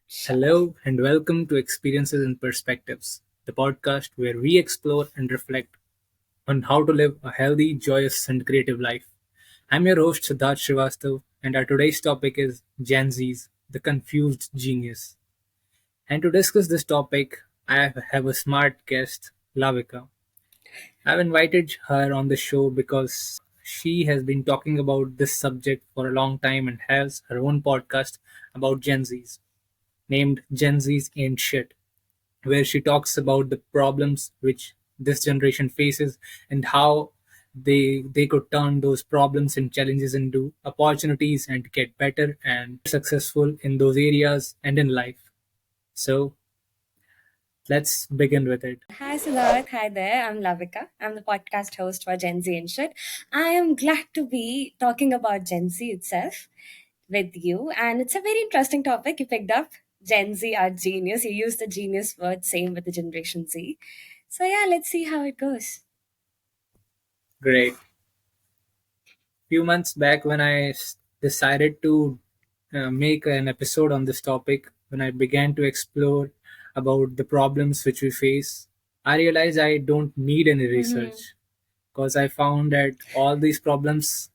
Sure. Hello, and welcome to Experiences and Perspectives, the podcast where we explore and reflect on how to live a healthy, joyous, and creative life. I'm your host, Siddharth Srivastava, and our today's topic is Gen Z's, the confused genius. And to discuss this topic, I have a smart guest, Lavika. I've invited her on the show because she has been talking about this subject for a long time and has her own podcast about Gen Z's, named Gen Z's Ain't Shit, where she talks about the problems which this generation faces and how they could turn those problems and challenges into opportunities and get better and successful in those areas and in life. So let's begin with it. Hi, Siddharth. Hi there. I'm Lavika. I'm the podcast host for Gen Z and Shit. I am glad to be talking about Gen Z itself with you. And it's a very interesting topic you picked up. Gen Z are genius. You used the genius word, same with the Generation Z. So, yeah, let's see how it goes. Great. Few months back, when I decided to make an episode on this topic, when I began to explore about the problems which we face, I realized I don't need any Mm-hmm. research because I found that all these problems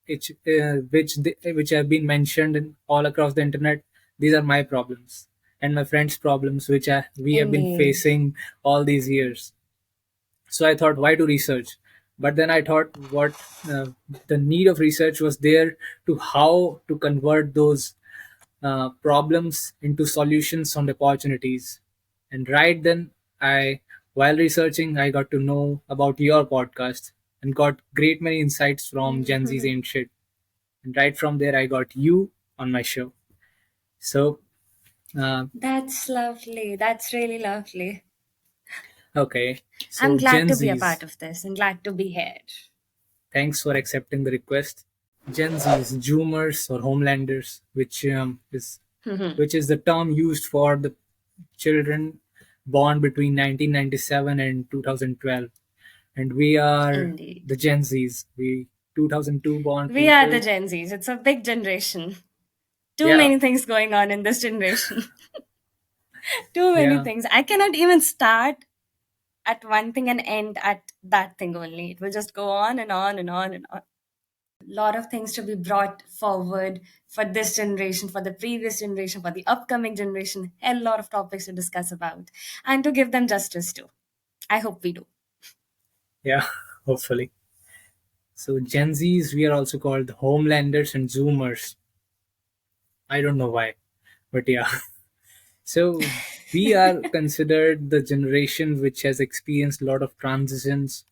which have been mentioned all across the internet, these are my problems and my friends' problems we have been Indeed. facing all these years. So I thought, why do research? But then I thought, what the need of research was there to how to convert those problems into solutions and opportunities. And right then, while researching, I got to know about your podcast and got great many insights from Gen Z's Mhm. and shit. And right from there, I got you on my show. So, uh, That's lovely. That's really lovely. okay. I'm So, glad Gen to be a Z's, part of this and glad to be here. thanks for accepting the request. Gen Z's, Zoomers or Homelanders, which is the term used for the children born between 1997 and 2012, and we are Indeed. the Gen Zs. We 2002 born We are the people. Gen Zs. It's a big generation. Too Yeah, many things going on in this generation. Too many yeah, things. I cannot even start at one thing and end at that thing only. It will just go on and on and on and on. Lot of things to be brought forward for this generation, for the previous generation, for the upcoming generation. A lot of topics to discuss about and to give them justice too. I hope we do. yeah. Hopefully. So Gen Zs, we are also called Homelanders and Zoomers. I don't know why, but yeah. So we are considered the generation which has experienced a lot of transitions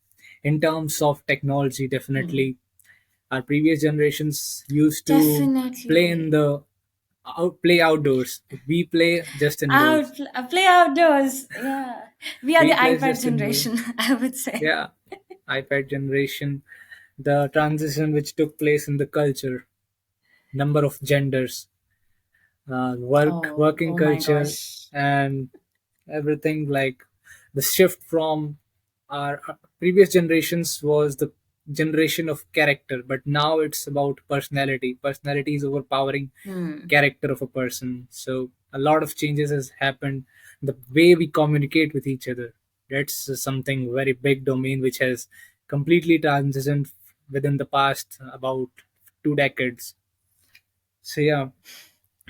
in terms of technology. Definitely, our previous generations used to play in Definitely. the play outdoors. We play just indoors. Play outdoors. Yeah. We are the We play iPad just indoors. generation, I would say. Yeah, iPad generation, the transition which took place in the culture, number of genders, Oh, working oh my culture, gosh. and everything, like the shift from our previous generations was the generation of character, but now it's about personality. Personality is overpowering Hmm. character of a person. So a lot of changes has happened. The way we communicate with each other, that's something very big domain which has completely transitioned within the past about 2 decades. So yeah,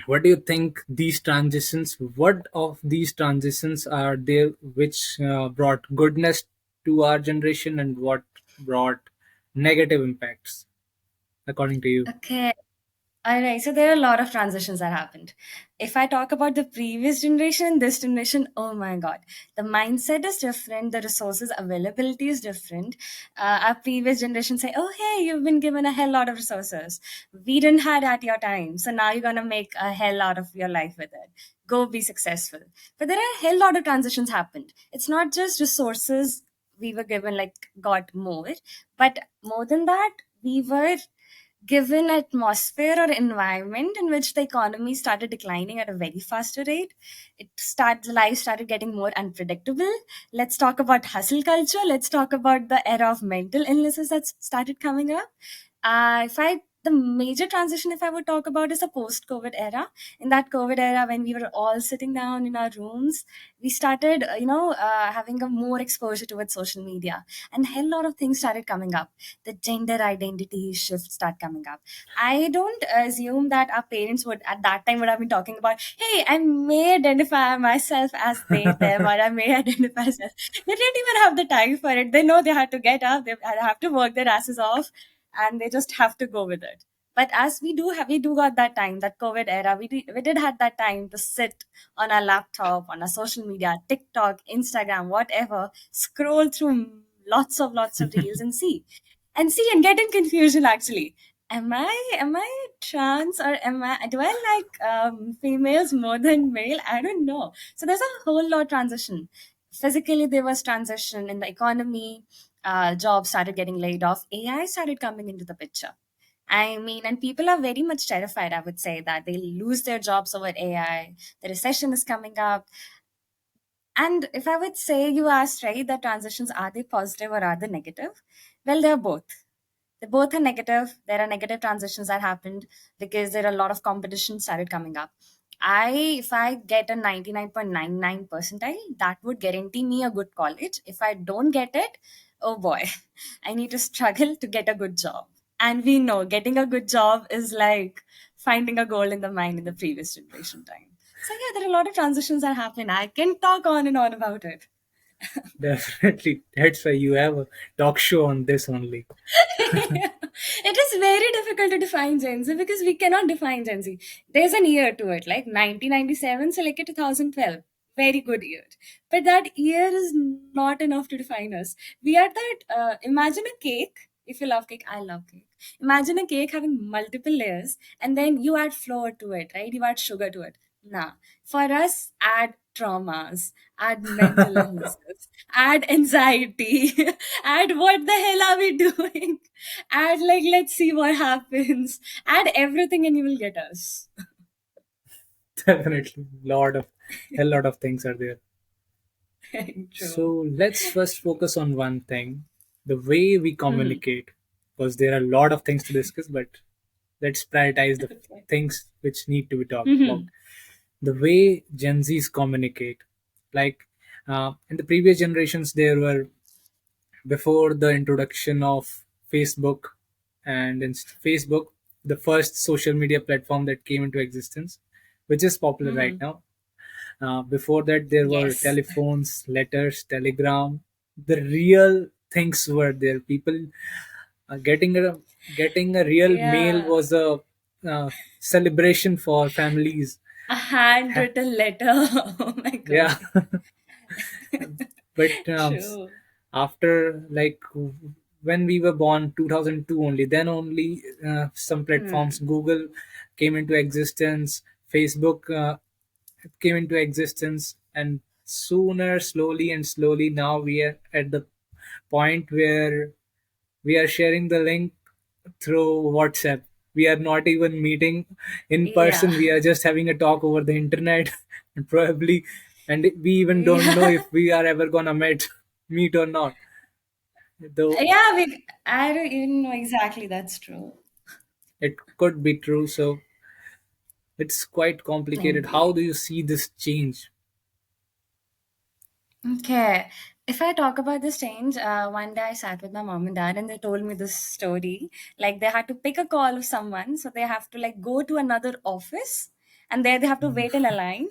what do you think these transitions? What of these transitions are there which brought goodness to our generation, and what brought negative impacts, according to you? Okay. All right, so there are a lot of transitions that happened. If I talk about the previous generation and this generation, oh my god, the mindset is different, the resources availability is different. Our previous generation say, "Oh hey, you've been given a hell lot of resources. We didn't had at your time, so now you're gonna make a hell out of your life with it. Go be successful." But there are a hell lot of transitions happened. It's not just resources we were given like got more, but more than that, we were given atmosphere or environment in which the economy started declining at a very faster rate. Life started getting more unpredictable. Let's talk about hustle culture. Let's talk about the era of mental illnesses that started coming up. If I The major transition, if I would talk about, is the post COVID era. In that COVID era, when we were all sitting down in our rooms, we started, having a more exposure towards social media, and hell lot of things started coming up. The gender identity shift start coming up. I don't assume that our parents would at that time would have been talking about, hey, I may identify myself as they, them, or I may identify as. They didn't even have the time for it. They know they had to get up, they have to work their asses off, and they just have to go with it. But as we do got that time, that COVID era, we did had that time to sit on our laptop, on our social media, TikTok, Instagram, whatever, scroll through lots of reels and see and get in confusion actually. Am I trans, or am I do I like females more than male? I don't know. So there's a whole lot transition. Physically, there was transition in the economy. Jobs started getting laid off. AI started coming into the picture. I mean, and people are very much terrified, I would say, that they'll lose their jobs over AI. The recession is coming up. And if I would say, you asked, right, the transitions, are they positive or are they negative? Well, they're both. They both are negative. There are negative transitions that happened because there are a lot of competition started coming up. If I get a 99.99 percentile, that would guarantee me a good college. If I don't get it, oh boy, I need to struggle to get a good job. And we know getting a good job is like finding a gold in the mine in the previous generation time. So yeah, there are a lot of transitions that happen. I can talk on and on about it. Definitely. That's why you have a talk show on this only. It is very difficult to define Gen Z because we cannot define Gen Z. There's an year to it, like 1997, so like 2012. Very good year. But that year is not enough to define us. We are that, imagine a cake. If you love cake, I love cake. Imagine a cake having multiple layers and then you add flour to it, right? You add sugar to it. Nah. For us, add traumas, add mental illnesses, add anxiety, add what the hell are we doing? Add like let's see what happens. Add everything and you will get us. Definitely. Lot of things are there. True. So let's first focus on one thing, the way we Hmm. communicate, because there are a lot of things to discuss, but let's prioritize the Okay. things which need to be talked about. Hmm. The way Gen Zs communicate, like in the previous generations, there were before the introduction of Facebook, and in Facebook, the first social media platform that came into existence, which is popular right Hmm. now. Before that, there were Yes. telephones, letters, telegram. The real things were there. People getting a real mail Yeah. was a celebration for families. A Ha- handwritten letter. Oh my Yeah, god. but True. after like when we were born 2002 only, then only some platforms, Hmm. Google came into existence, Facebook came into existence, and sooner, slowly and slowly, now we are at the point where we are sharing the link through WhatsApp. We are not even meeting in Yeah. person. We are just having a talk over the internet, and probably, and we even don't know Yeah. if we are ever gonna meet or not. Though Yeah, I don't even know exactly that's true. it could be true. So it's quite complicated. How Indeed. do you see this change? Okay. If I talk about this change, one day I sat with my mom and dad and they told me this story. Like they had to pick a call of someone, so they have to like go to another office and there they have to wait in a line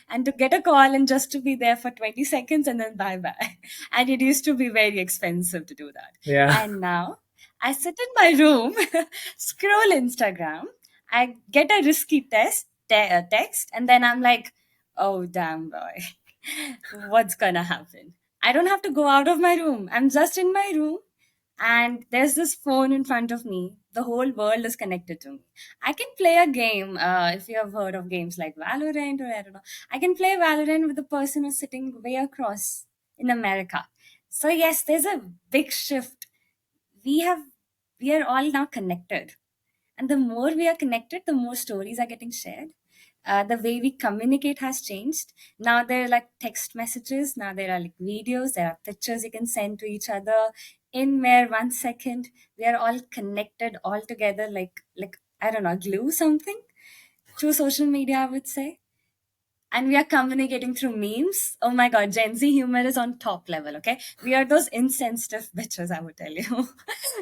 and to get a call and just to be there for 20 seconds and then bye bye. And it used to be very expensive to do that. Yeah. And now I sit in my room, scroll Instagram, I get a risky text, and then I'm like, oh damn boy, what's gonna happen? I don't have to go out of my room. I'm just in my room and there's this phone in front of me. The whole world is connected to me. I can play a game. If you have heard of games like Valorant, or I don't know, I can play Valorant with the person who's sitting way across in America. So yes, there's a big shift. We have, we are all now connected, and the more we are connected, the more stories are getting shared. The way we communicate has changed. Now there are like text messages, now there are like videos, there are pictures you can send to each other in mere 1 second. We are all connected all together, like I don't know, glue something through social media, I would say. And we are communicating through memes. Oh my god, Gen Z humor is on top level, okay? We are those insensitive bitches, I would tell you.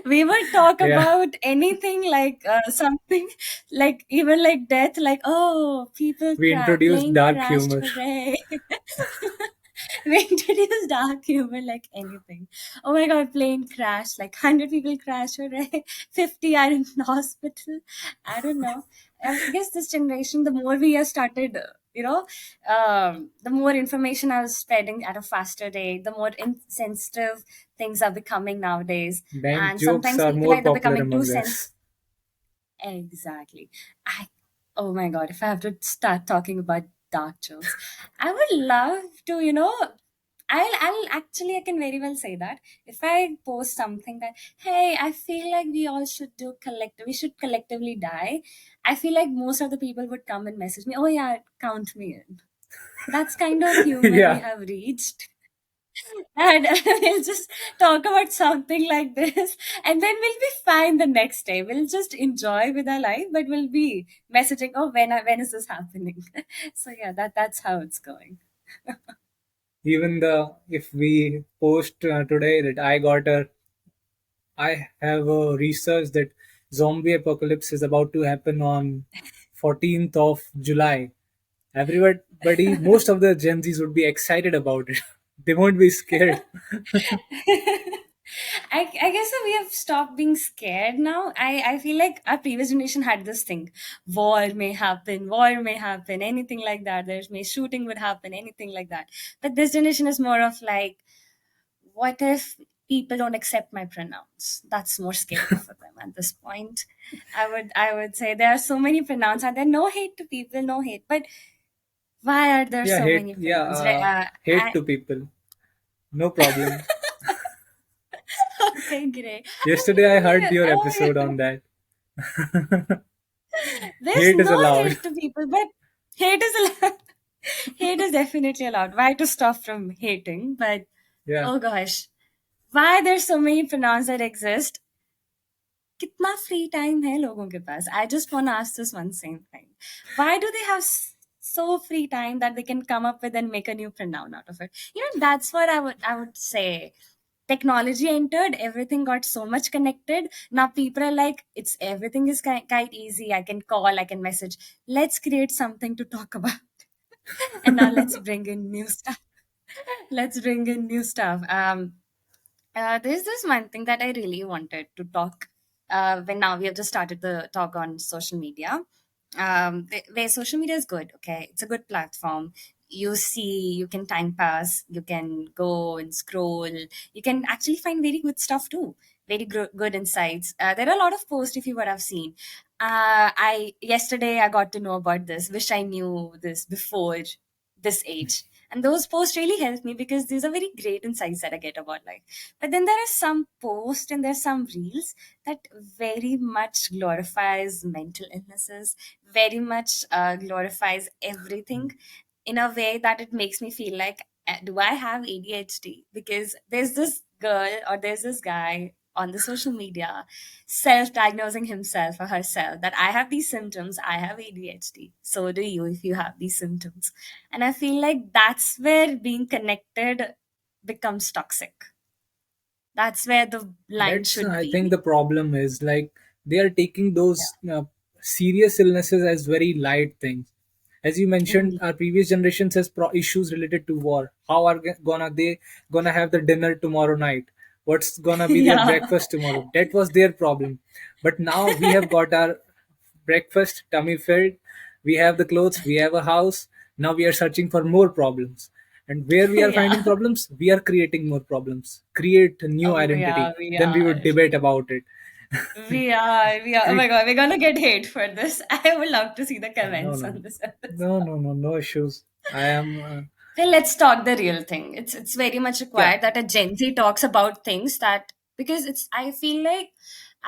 We would talk Yeah, about anything like something like even like death, like, oh, people we introduced plane dark crashed, humor. hooray. We introduce dark humor like anything. Oh my god, plane crash, like 100 people crash, hooray. 50 are in hospital. I don't know. I guess this generation, the more we have started, the more information I was spreading at a faster rate, the more insensitive things are becoming nowadays. Dank And jokes sometimes are people more either popular becoming too among sensitive. us. Exactly. I Oh my god, if I have to start talking about dark jokes, I would love to, I'll actually I can very well say that if I post something that, hey, I feel like we all should we should collectively die. I feel like most of the people would come and message me, oh yeah, count me in. That's kind of humor we Yeah, have reached. And we'll just talk about something like this, and then we'll be fine the next day. We'll just enjoy with our life, but we'll be messaging, oh, when is this happening? So yeah, that's how it's going. even the if we post today that I have a research that zombie apocalypse is about to happen on 14th of July. Everybody, most of the Gen Zs would be excited about it. They won't be scared. I guess that we have stopped being scared now. I feel like our previous generation had this thing: war may happen, anything like that. There's may shooting would happen, anything like that. But this generation is more of like, what if people don't accept my pronouns? That's more scary for them at this point. I would say there are so many pronouns and there. No hate to people, no hate. But why are there Yeah, so many pronouns? hate to people. No problem. Okay, great. Yesterday I heard your episode on that. There's Hate is no allowed. hate to people, but hate is allowed. Hate is definitely allowed. Why to stop from hating? But Yeah. oh gosh, why there's so many pronouns that exist? कितना free time है लोगों के पास? I just want to ask this one same thing. Why do they have so free time that they can come up with and make a new pronoun out of it? That's what I would say. Technology entered, everything got so much connected. Now people are like, it's everything is quite easy. I can call, I can message. Let's create something to talk about. And now let's bring in new stuff. Let's bring in new stuff. There's this one thing that I really wanted to talk when now we have just started the talk on social media. Where social media is good, okay? It's a good platform. You see, you can time pass, you can go and scroll, you can actually find very good stuff too. Very good insights. There are a lot of posts if you would have seen. I yesterday I got to know about this. Wish I knew this before this age. And those posts really help me because these are very great insights that I get about life. But then there are some posts and there's some reels that very much glorifies mental illnesses, very much glorifies everything in a way that it makes me feel like, do I have ADHD? Because there's this girl or there's this guy on the social media self-diagnosing himself or herself that I have these symptoms, I have ADHD. So do you if you have these symptoms. And I feel like that's where being connected becomes toxic. That's where the line That's should I think be. the problem is like they are taking those serious illnesses as very light things. As you mentioned, Mm. our previous generations has issues related to war. How are they gonna have the dinner tomorrow night? What's gonna be their Yeah. breakfast tomorrow? That was their problem. But now we have got our breakfast tummy filled. We have the clothes. We have a house. Now we are searching for more problems. And where we are finding Yeah. problems, we are creating more problems. Create a new Oh, yeah, identity. we Then we are. would debate about it. We are. Oh We, my god, we're gonna get hate for this. I would love to see the no, comments no, on this no, episode. no, no, no issues. I am, Well, let's talk the real thing. It's very much yeah, required that a Gen Z talks about things that because it's I feel like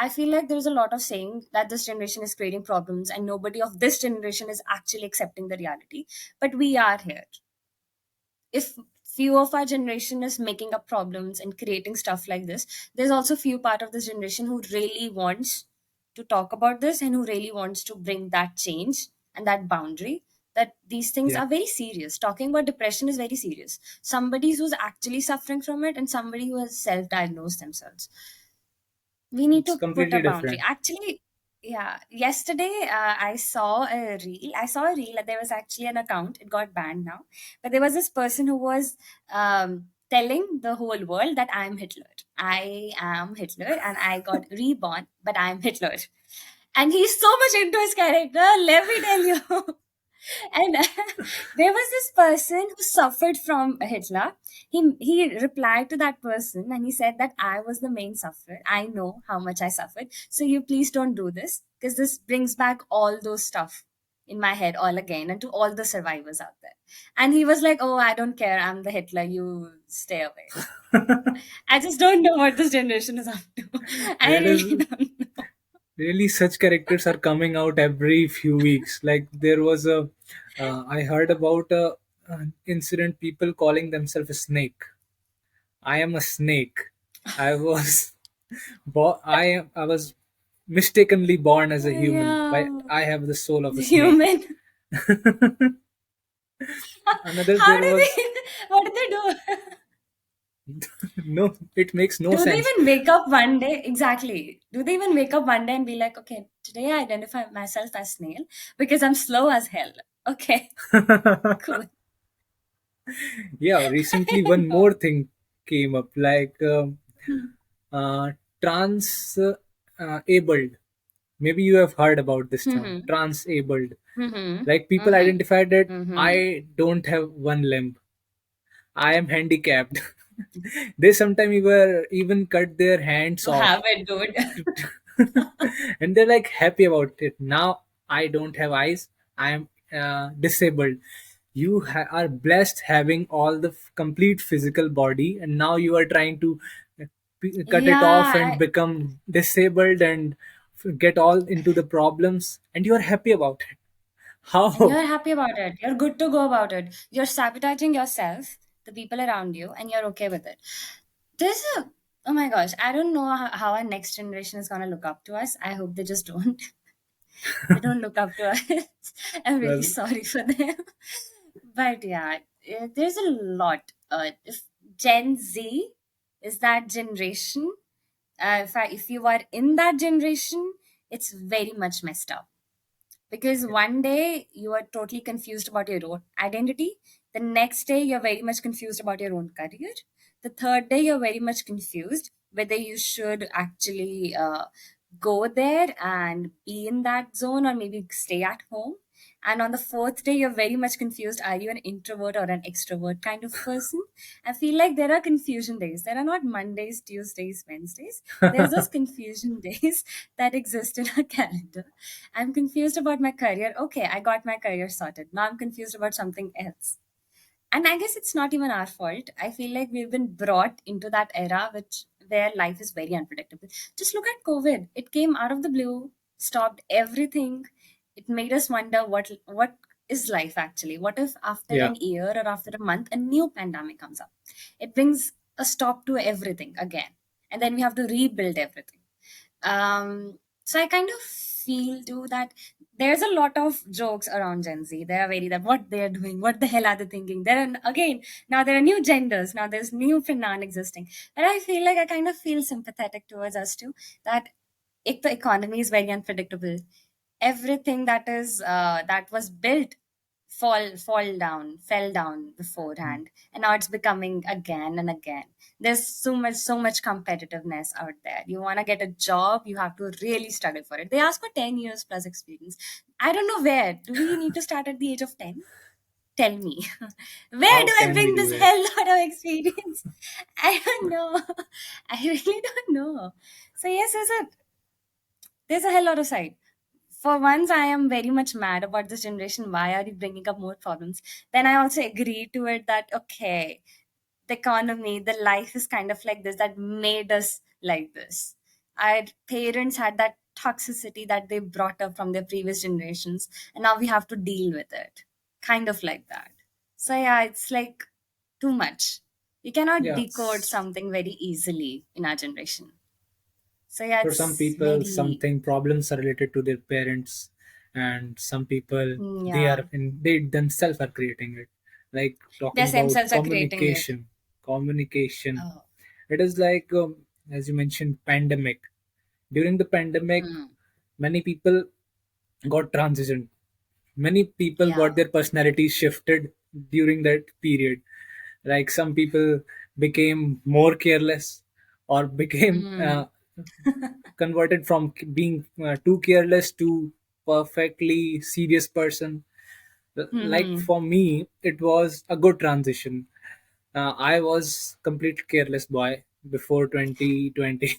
I feel like there's a lot of saying that this generation is creating problems and nobody of this generation is actually accepting the reality. But we are here. If few of our generation is making up problems and creating stuff like this, there's also few part of this generation who really wants to talk about this and who really wants to bring that change and that boundary, that these things Yeah, are very serious. Talking about depression is very serious. Somebody who's actually suffering from it and somebody who has self-diagnosed themselves, we need it's to put a completely boundary. different. Actually, yeah, yesterday I saw a reel. There was actually an account, it got banned now, but there was this person who was telling the whole world that I am Hitler and I got reborn, but I'm Hitler. And he's so much into his character, let me tell you. And there was this person who suffered from Hitler. He replied to that person and he said that I was the main sufferer. I know how much I suffered. So you please don't do this because this brings back all those stuff in my head all again and to all the survivors out there. And he was like, "Oh, I don't care. I'm the Hitler. You stay away." I just don't know what this generation is up to. I There really is don't know. really such characters are coming out every few weeks. Like there was a, I heard about an incident. People calling themselves a snake. I am a snake. I was, I was mistakenly born as a human. But Yeah, I have the soul of a snake. human. Another How there do was they? What do they do? no. It makes no Do they sense. even wake up one day? Exactly. Do they even wake up one day and be like, okay, today I identify myself as snail because I'm slow as hell. Okay, cool. Yeah, recently I one know. more thing came up, like uh, trans abled. Maybe you have heard about this term, Mm-hmm. trans abled. Mm-hmm. Like people Mm-hmm. identify that Mm-hmm. I don't have one limb, I am handicapped. They sometimes even cut their hands You have off, it, dude. and they're like happy about it. Now I don't have eyes, I am disabled. You are blessed having all the complete physical body, and now you are trying to cut it off Yeah, and become disabled and get all into the problems, and you are happy about it. and How? you're happy about it. You're good to go about it. You're sabotaging yourself, the people around you, and you're okay with it. There's a Oh my gosh, I don't know how our next generation is gonna look up to us. I hope they just don't. They don't look up to us. I'm really Well, sorry for them. But yeah, there's a lot. If Gen Z is that generation, if you are in that generation, it's very much messed up because one day you are totally confused about your own identity, the next day you're very much confused about your own career, the third day you're very much confused whether you should actually go there and be in that zone or maybe stay at home, and on the fourth day you're very much confused, are you an introvert or an extrovert kind of person. I feel like there are confusion days. There are not Mondays, Tuesdays, Wednesdays. There's those confusion days that exist in our calendar. I'm confused about my career. Okay, I got my career sorted. Now I'm confused about something else. And I guess it's not even our fault. I feel like we've been brought into that era which where life is very unpredictable. Just look at COVID. It came out of the blue, stopped everything. It made us wonder what is life actually? What if after yeah. an year or after a month a new pandemic comes up? It brings a stop to everything again. And then we have to rebuild everything. So I kind of feel too that there's a lot of jokes around Gen Z. They are very that what they're doing, what the hell are they thinking? There are again now there are new genders, now there's new pronoun existing. And I feel like I kind of feel sympathetic towards us too. That if the economy is very unpredictable, everything that was built fell down beforehand, and now it's becoming again and again. There's so much competitiveness out there. You want to get a job, you have to really struggle for it. They ask for 10 years plus experience. I don't know, where do we need to start at the age of 10? Tell me. Where How do I can we bring do this that? hell lot of experience? I don't know. I really don't know. So yes, there's a hell lot of side. For once, I am very much mad about this generation. Why are you bringing up more problems? Then I also agree to it that, okay, the economy, the life is kind of like this, that made us like this. Our parents had that toxicity that they brought up from their previous generations, and now we have to deal with it. Kind of like that. So yeah, it's like too much. You cannot Yeah, decode something very easily in our generation. So yeah, for some it's people, very something problems are related to their parents, and some people yeah. they themselves are creating it. Like They talking about themselves are creating it. communication. Oh. It is like as you mentioned, pandemic. During the pandemic, Hmm. many people got transitioned. Many people got Yeah. their personalities shifted during that period. Like some people became more careless, or became Hmm. converted from being too careless to perfectly serious person. Like Hmm. for me, it was a good transition. I was complete careless boy before 2020.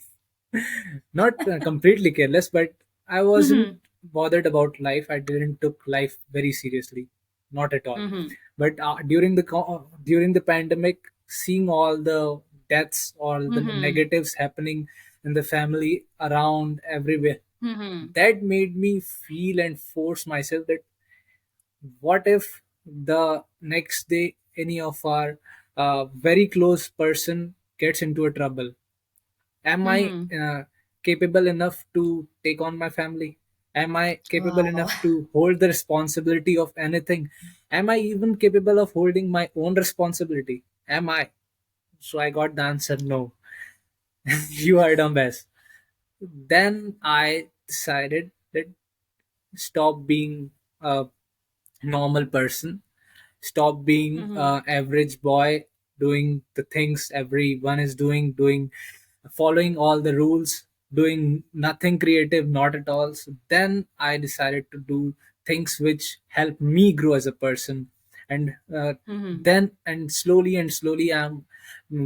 Not completely careless, but I wasn't Hmm. bothered about life. I didn't took life very seriously, not at all. Hmm. But during the pandemic, seeing all the deaths, all the Hmm. negatives happening in the family, around everywhere, Hmm. that made me feel and force myself that what if the next day any of our very close person gets into a trouble? Am I Hmm. capable enough to take on my family? Am I capable Wow. enough to hold the responsibility of anything? Am I even capable of holding my own responsibility? Am I? So I got the answer no. You heard on best. Then I decided that stop being a normal person, stop being Hmm. average boy, doing the things everyone is doing, following all the rules, doing nothing creative, not at all. So then I decided to do things which help me grow as a person. And Hmm. then and slowly I'm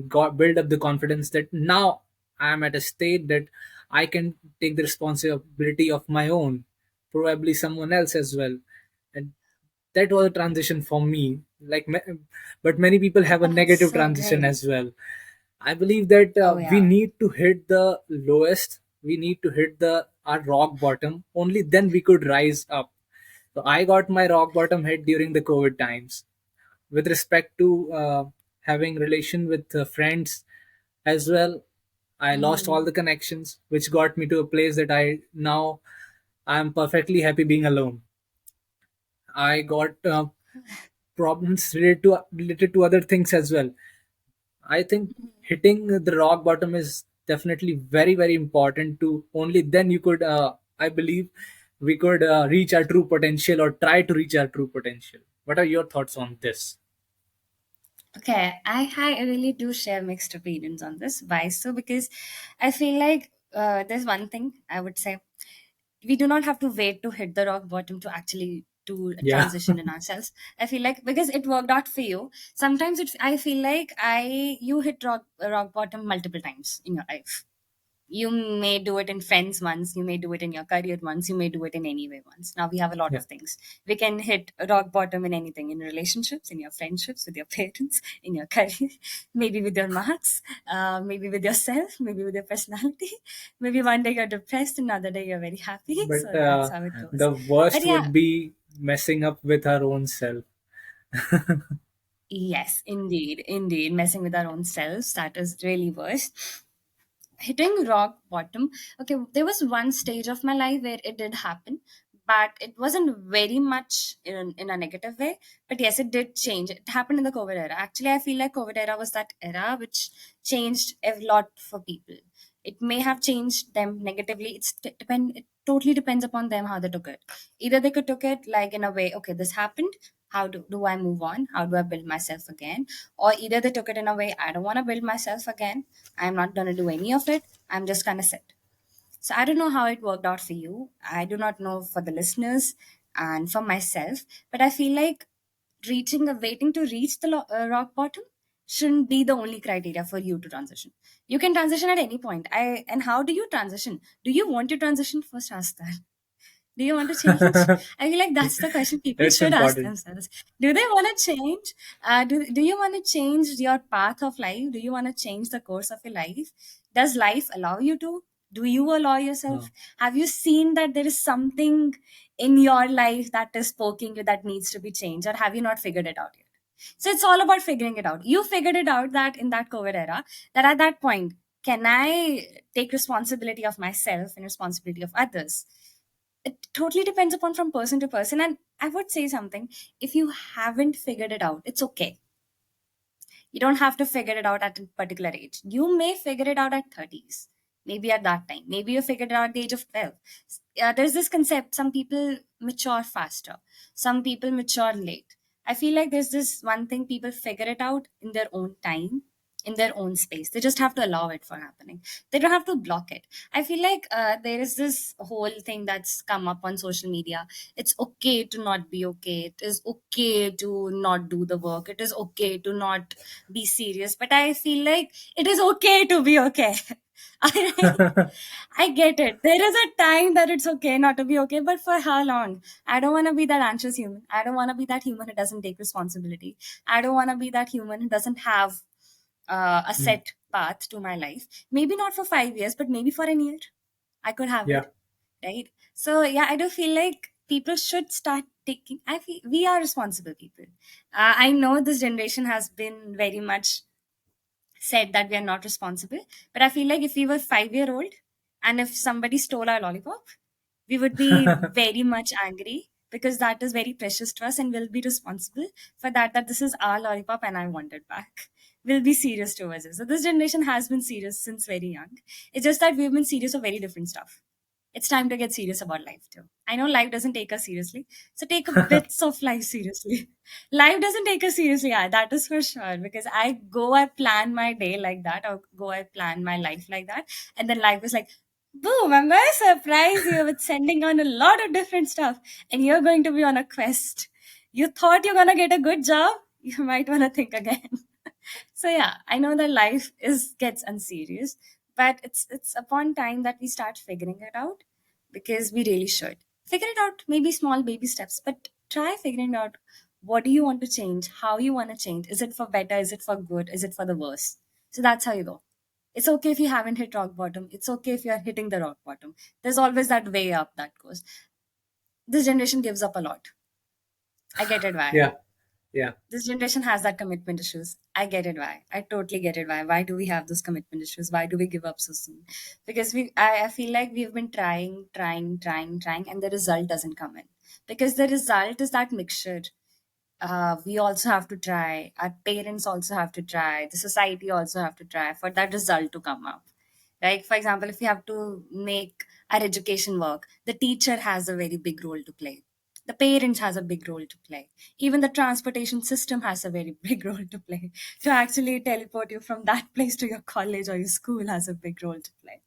got build up the confidence that now I'm at a state that I can take the responsibility of my own, probably someone else as well. And that was a transition for me. But many people have a That's negative so transition great. as well. I believe that Oh we yeah. need to hit the lowest, we need to hit the our rock bottom, only then we could rise up. So I got my rock bottom hit during the COVID times. With respect to having relation with friends as well, I lost all Hmm. the connections, which got me to a place that I now I'm perfectly happy being alone. I got problems related to other things as well. I think hitting the rock bottom is definitely very important. To only then you could, I believe, we could reach our true potential, or try to reach our true potential. What are your thoughts on this? Okay, I really do share mixed opinions on this. Why so? Because I feel like there's one thing I would say: we do not have to wait to hit the rock bottom to actually do a Yeah. transition in ourselves. I feel like because it worked out for you, sometimes I feel like I you hit rock bottom multiple times in your life. You may do it in friends once, you may do it in your career once, you may do it in any way once. Now we have a lot Yeah. of things. We can hit rock bottom in anything, in relationships, in your friendships, with your parents, in your career, maybe with your marks, maybe with yourself, maybe with your personality. Maybe one day you're depressed, another day you're very happy. But So that's how it goes. the But worst yeah, would be messing up with our own self. yes, indeed, indeed, messing with our own selves, that is really worse. Hitting rock bottom. Okay, there was one stage of my life where it did happen, but it wasn't very much in a negative way. But yes, it did change. It happened in the COVID era. Actually, I feel like COVID era was that era which changed a lot for people. It may have changed them negatively. It totally depends upon them how they took it. Either they could took it like in a way, okay, this happened, how do I move on, how do I build myself again, or either they took it in a way, I don't want to build myself again, I'm not going to do any of it. I'm just going to sit. So I don't know how it worked out for you. I do not know for the listeners and for myself, but I feel like waiting to reach the rock bottom shouldn't be the only criteria for you to transition. You can transition at any point. And how do you transition? Do you want to transition? First, ask that. Do you want to change? I feel like that's the question people It's should ask important. themselves. Do they want to change? Do you want to change your path of life? Do you want to change the course of your life? Does life allow you to? Do you allow Uh, yourself? Have you seen that there is something in your life that is poking you that needs to be changed, or have you not figured it out yet? So it's all about figuring it out. You figured it out that in that COVID era, that at that point, can I take responsibility of myself and responsibility of others? It totally depends upon from person to person. And I would say something, if you haven't figured it out, it's okay. You don't have to figure it out at a particular age. You may figure it out at 30s, maybe at that time. Maybe you figured it out at the age of 12. There's this concept, some people mature faster, some people mature late. I feel like there's this one thing, people figure it out in their own time, in their own space. They just have to allow it for happening. They don't have to block it. I feel like there is this whole thing that's come up on social media. It's okay to not be okay. It is okay to not do the work. It is okay to not be serious. But I feel like it is okay to be okay. I, I get it. There is a time that it's okay not to be okay, but for how long? I don't want to be that anxious human. I don't want to be that human who doesn't take responsibility. I don't want to be that human who doesn't have a mm, set path to my life. Maybe not for 5 years, but maybe for a year. I could have yeah. it, right? So yeah, I do feel like people should start taking. I feel we are responsible people. I know this generation has been very much said that we are not responsible, but I feel like if we were 5 year old and if somebody stole our lollipop, we would be very much angry because that is very precious to us and we'll be responsible for that, that this is our lollipop and I want it back. We'll be serious towards it. So this generation has been serious since very young. It's just that we've been serious of very different stuff. It's time to get serious about life too. I know life doesn't take us seriously, so take a bits of life seriously. Life doesn't take us seriously, yeah, that is for sure. Because I plan my day like that, or I plan my life like that, and then life is like, boom, I'm going to surprise you with sending on a lot of different stuff, and you're going to be on a quest. You thought you're going to get a good job, you might want to think again. So yeah, I know that life is gets unserious, but it's upon time that we start figuring it out, because we really should figure it out. Maybe small baby steps, but try figuring out, what do you want to change, how you want to change. Is it for better, is it for good, is it for the worse? So that's how you go. It's okay if you haven't hit rock bottom. It's okay if you are hitting the rock bottom. There's always that way up that goes. This generation gives up a lot. I get it why. Yeah. Yeah. This generation has that commitment issues. I get it why. I totally get it why. Why do we have those commitment issues? Why do we give up so soon? Because I feel like we've been trying, and the result doesn't come in. Because the result is that mixture. We also have to try. Our parents also have to try. The society also have to try for that result to come up. Like, for example, if we have to make our education work, the teacher has a very big role to play. The parents has a big role to play. Even the transportation system has a very big role to play. To actually teleport you from that place to your college or your school has a big role to play.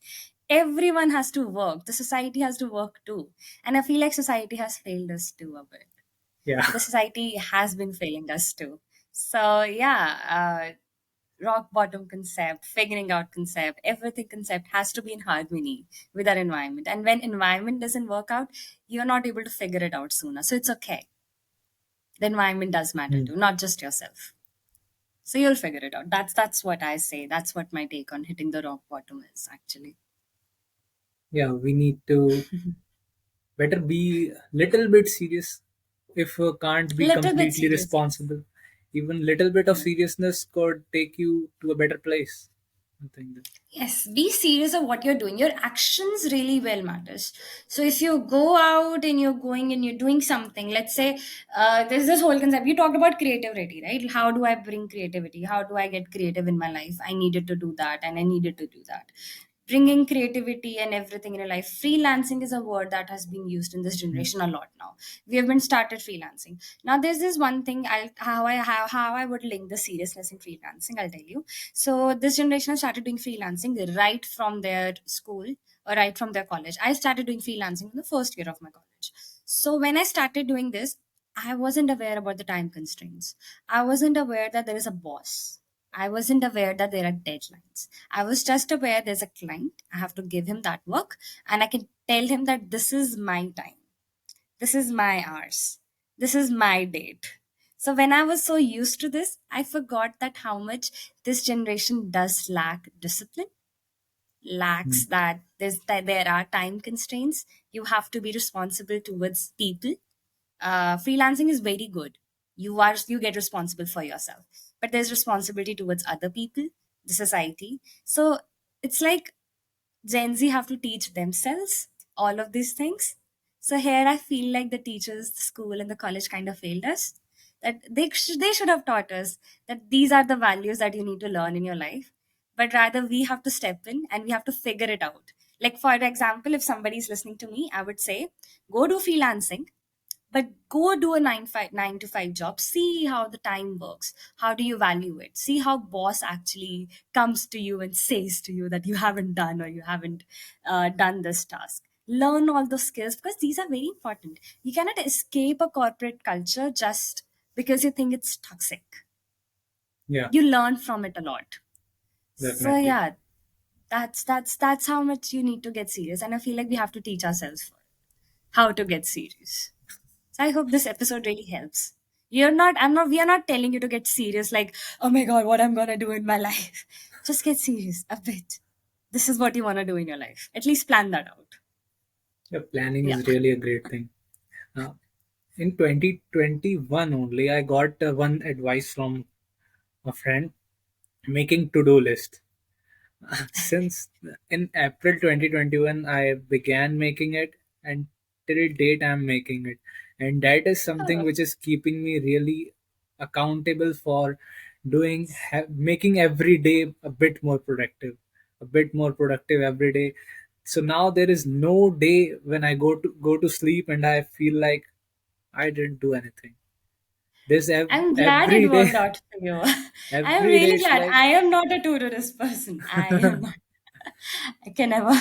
Everyone has to work. The society has to work too. And I feel like society has failed us too a bit. Yeah. The society has been failing us too. So yeah, rock bottom concept, figuring out concept, everything concept has to be in harmony with our environment. And when environment doesn't work out, you're not able to figure it out sooner. So it's okay. The environment does matter Mm. too, not just yourself. So you'll figure it out. That's what I say. That's what my take on hitting the rock bottom is actually. Yeah. We need to better be little bit serious if can't be Little bit completely serious, yes. responsible. Even little bit of Yeah. seriousness could take you to a better place. I think that. Yes, be serious of what you're doing. Your actions really well matters. So if you go out and you're going and you're doing something, let's say there's this whole concept. You talked about creativity, right? How do I bring creativity? How do I get creative in my life? I needed to do that and I needed to do that. Bringing creativity and everything in your life. Freelancing is a word that has been used in this Mm. generation a lot now. We have been started freelancing. Now there's this one thing how I would link the seriousness in freelancing. I'll tell you. So this generation has started doing freelancing right from their school or right from their college. I started doing freelancing in the first year of my college. So when I started doing this, I wasn't aware about the time constraints. I wasn't aware that there is a boss. I wasn't aware that there are deadlines. I was just aware there's a client. I have to give him that work and I can tell him that this is my time. This is my hours. This is my date. So when I was so used to this, I forgot that how much this generation does lack discipline. lacks Hmm. that there are time constraints. You have to be responsible towards people. Freelancing is very good. You get responsible for yourself, but there's responsibility towards other people, the society. So it's like Gen Z have to teach themselves all of these things. So here I feel like the teachers, the school, and the college kind of failed us. That they should have taught us that these are the values that you need to learn in your life, but rather we have to step in and we have to figure it out. Like for example, if somebody is listening to me, I would say go do freelancing, but go do a 9 to 5 job. See how the time works. How do you value it? See how boss actually comes to you and says to you that you haven't done or you haven't done this task. Learn all those skills because these are very important. You cannot escape a corporate culture just because you think it's toxic. Yeah, You learn from it a lot. So definitely. yeah, that's how much you need to get serious, and I feel like we have to teach ourselves how to get serious. So I hope this episode really helps. We are not telling you to get serious like, oh my god, what I'm gonna do in my life. Just get serious a bit. This is what you wanna do in your life. At least plan that out. Yeah, planning Yeah. is really a great thing. Uh, in 2021 only, I got one advice from a friend: making to-do list. Since in April 2021, I began making it, and till date, I'm making it. And that is something Oh, which is keeping me really accountable for making every day a bit more productive, a bit more productive every day. So now there is no day when I go to sleep and I feel like I didn't do anything. This I'm glad it every day, worked out for you. I'm every day really it's glad. like I am not a to-do-list person. I am not. I can never.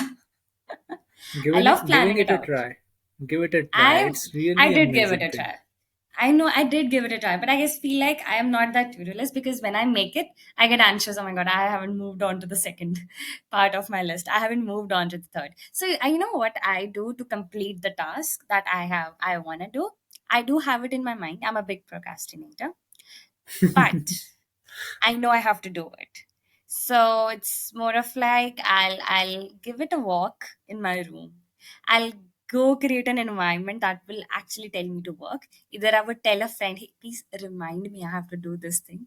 I love giving planning it it a out. try. Give it a try. I It's I really did give it amazing a thing. try. I know I did give it a try, but I just feel like I am not that curious because when I make it, I get anxious. Oh my god, I haven't moved on to the second part of my list. I haven't moved on to the third. So I know what I do to complete the task that I want to do. I do have it in my mind. I'm a big procrastinator, but I know I have to do it. So it's more of like I'll give it a walk in my room. I'll go create an environment that will actually tell me to work. Either I would tell a friend, hey, please remind me I have to do this thing.